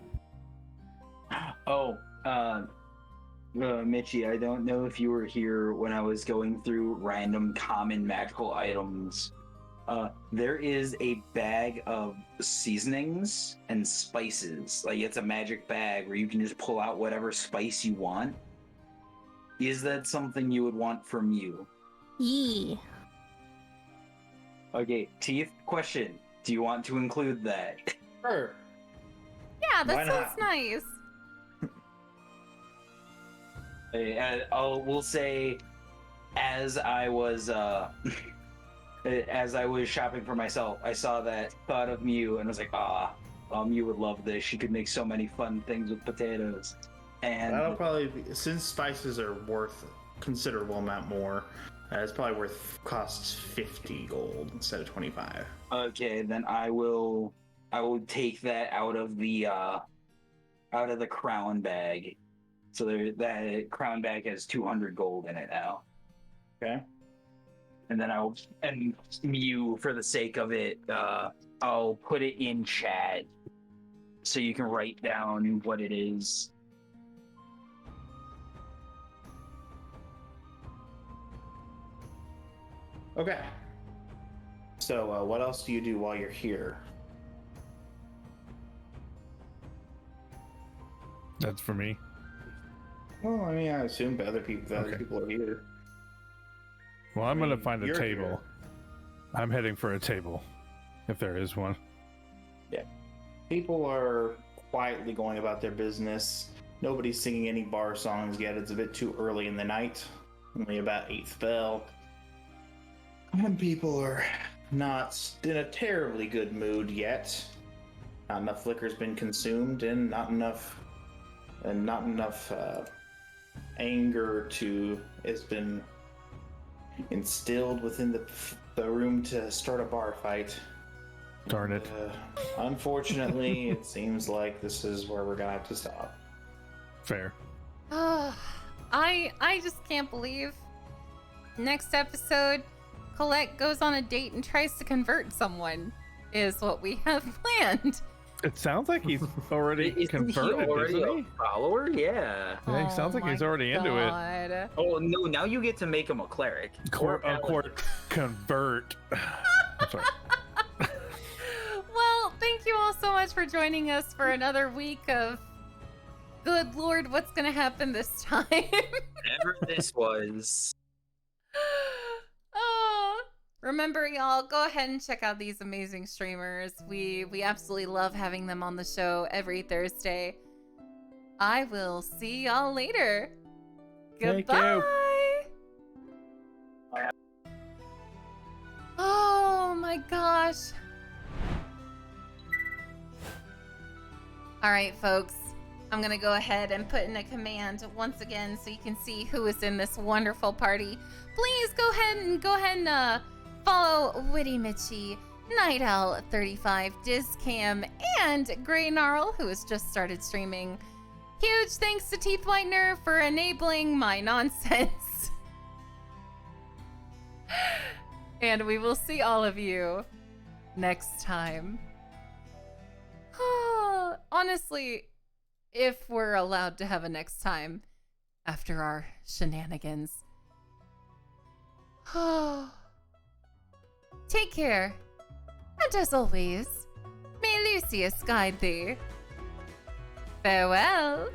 Oh, Mitchie, I don't know if you were here when I was going through random common magical items. There is a bag of seasonings and spices. Like, it's a magic bag where you can just pull out whatever spice you want. Is that something you would want from you? Yee. Okay, Teeth, question. Do you want to include that? Sure. Yeah, Why that not? sounds nice. We'll say, as I was shopping for myself, I saw that, thought of Mew, and was like, Mew would love this. She could make so many fun things with potatoes. And That'll probably be, since spices are worth a considerable amount more, it's probably costs 50 gold instead of 25. okay, then I will take that out of the crown bag. So that crown bag has 200 gold in it now. Okay. And then and Mew, for the sake of it, I'll put it in chat so you can write down what it is. Okay. So, what else do you do while you're here? That's for me. Well, I mean, I assume other people Okay. are here. Well, I'm I gonna mean, find a you're table. here. I'm heading for a table, if there is one. People are quietly going about their business. Nobody's singing any bar songs yet. It's a bit too early in the night. Only about 8th bell. And people are not in a terribly good mood yet. not enough liquor's been consumed, and not enough anger has been instilled within the room to start a bar fight. Darn it. Unfortunately, it seems like this is where we're gonna have to stop. Fair. I just can't believe. Next episode, Colette goes on a date and tries to convert someone, is what we have planned. It sounds like he's already Isn't converted, he already isn't a he? follower? Yeah. Yeah, he sounds like he's already into it. it. Oh no! Now you get to make him a cleric. Court, convert. I'm sorry. Well, thank you all so much for joining us for another week of good lord, what's gonna happen this time? Whatever this was. Oh, remember, y'all, go ahead and check out these amazing streamers. We absolutely love having them on the show every Thursday. I will see y'all later. Thank Goodbye. you. Oh my gosh. All right, folks. I'm gonna go ahead and put in a command once again so you can see who is in this wonderful party. Please go ahead and follow Witty Mitchie, Night Owl 35, Dizcam, and Grey Gnarl, who has just started streaming. Huge thanks to Teeth Whitener for enabling my nonsense. And we will see all of you next time. Honestly, if we're allowed to have a next time after our shenanigans. Take care. And as always, may Lucius guide thee. Farewell.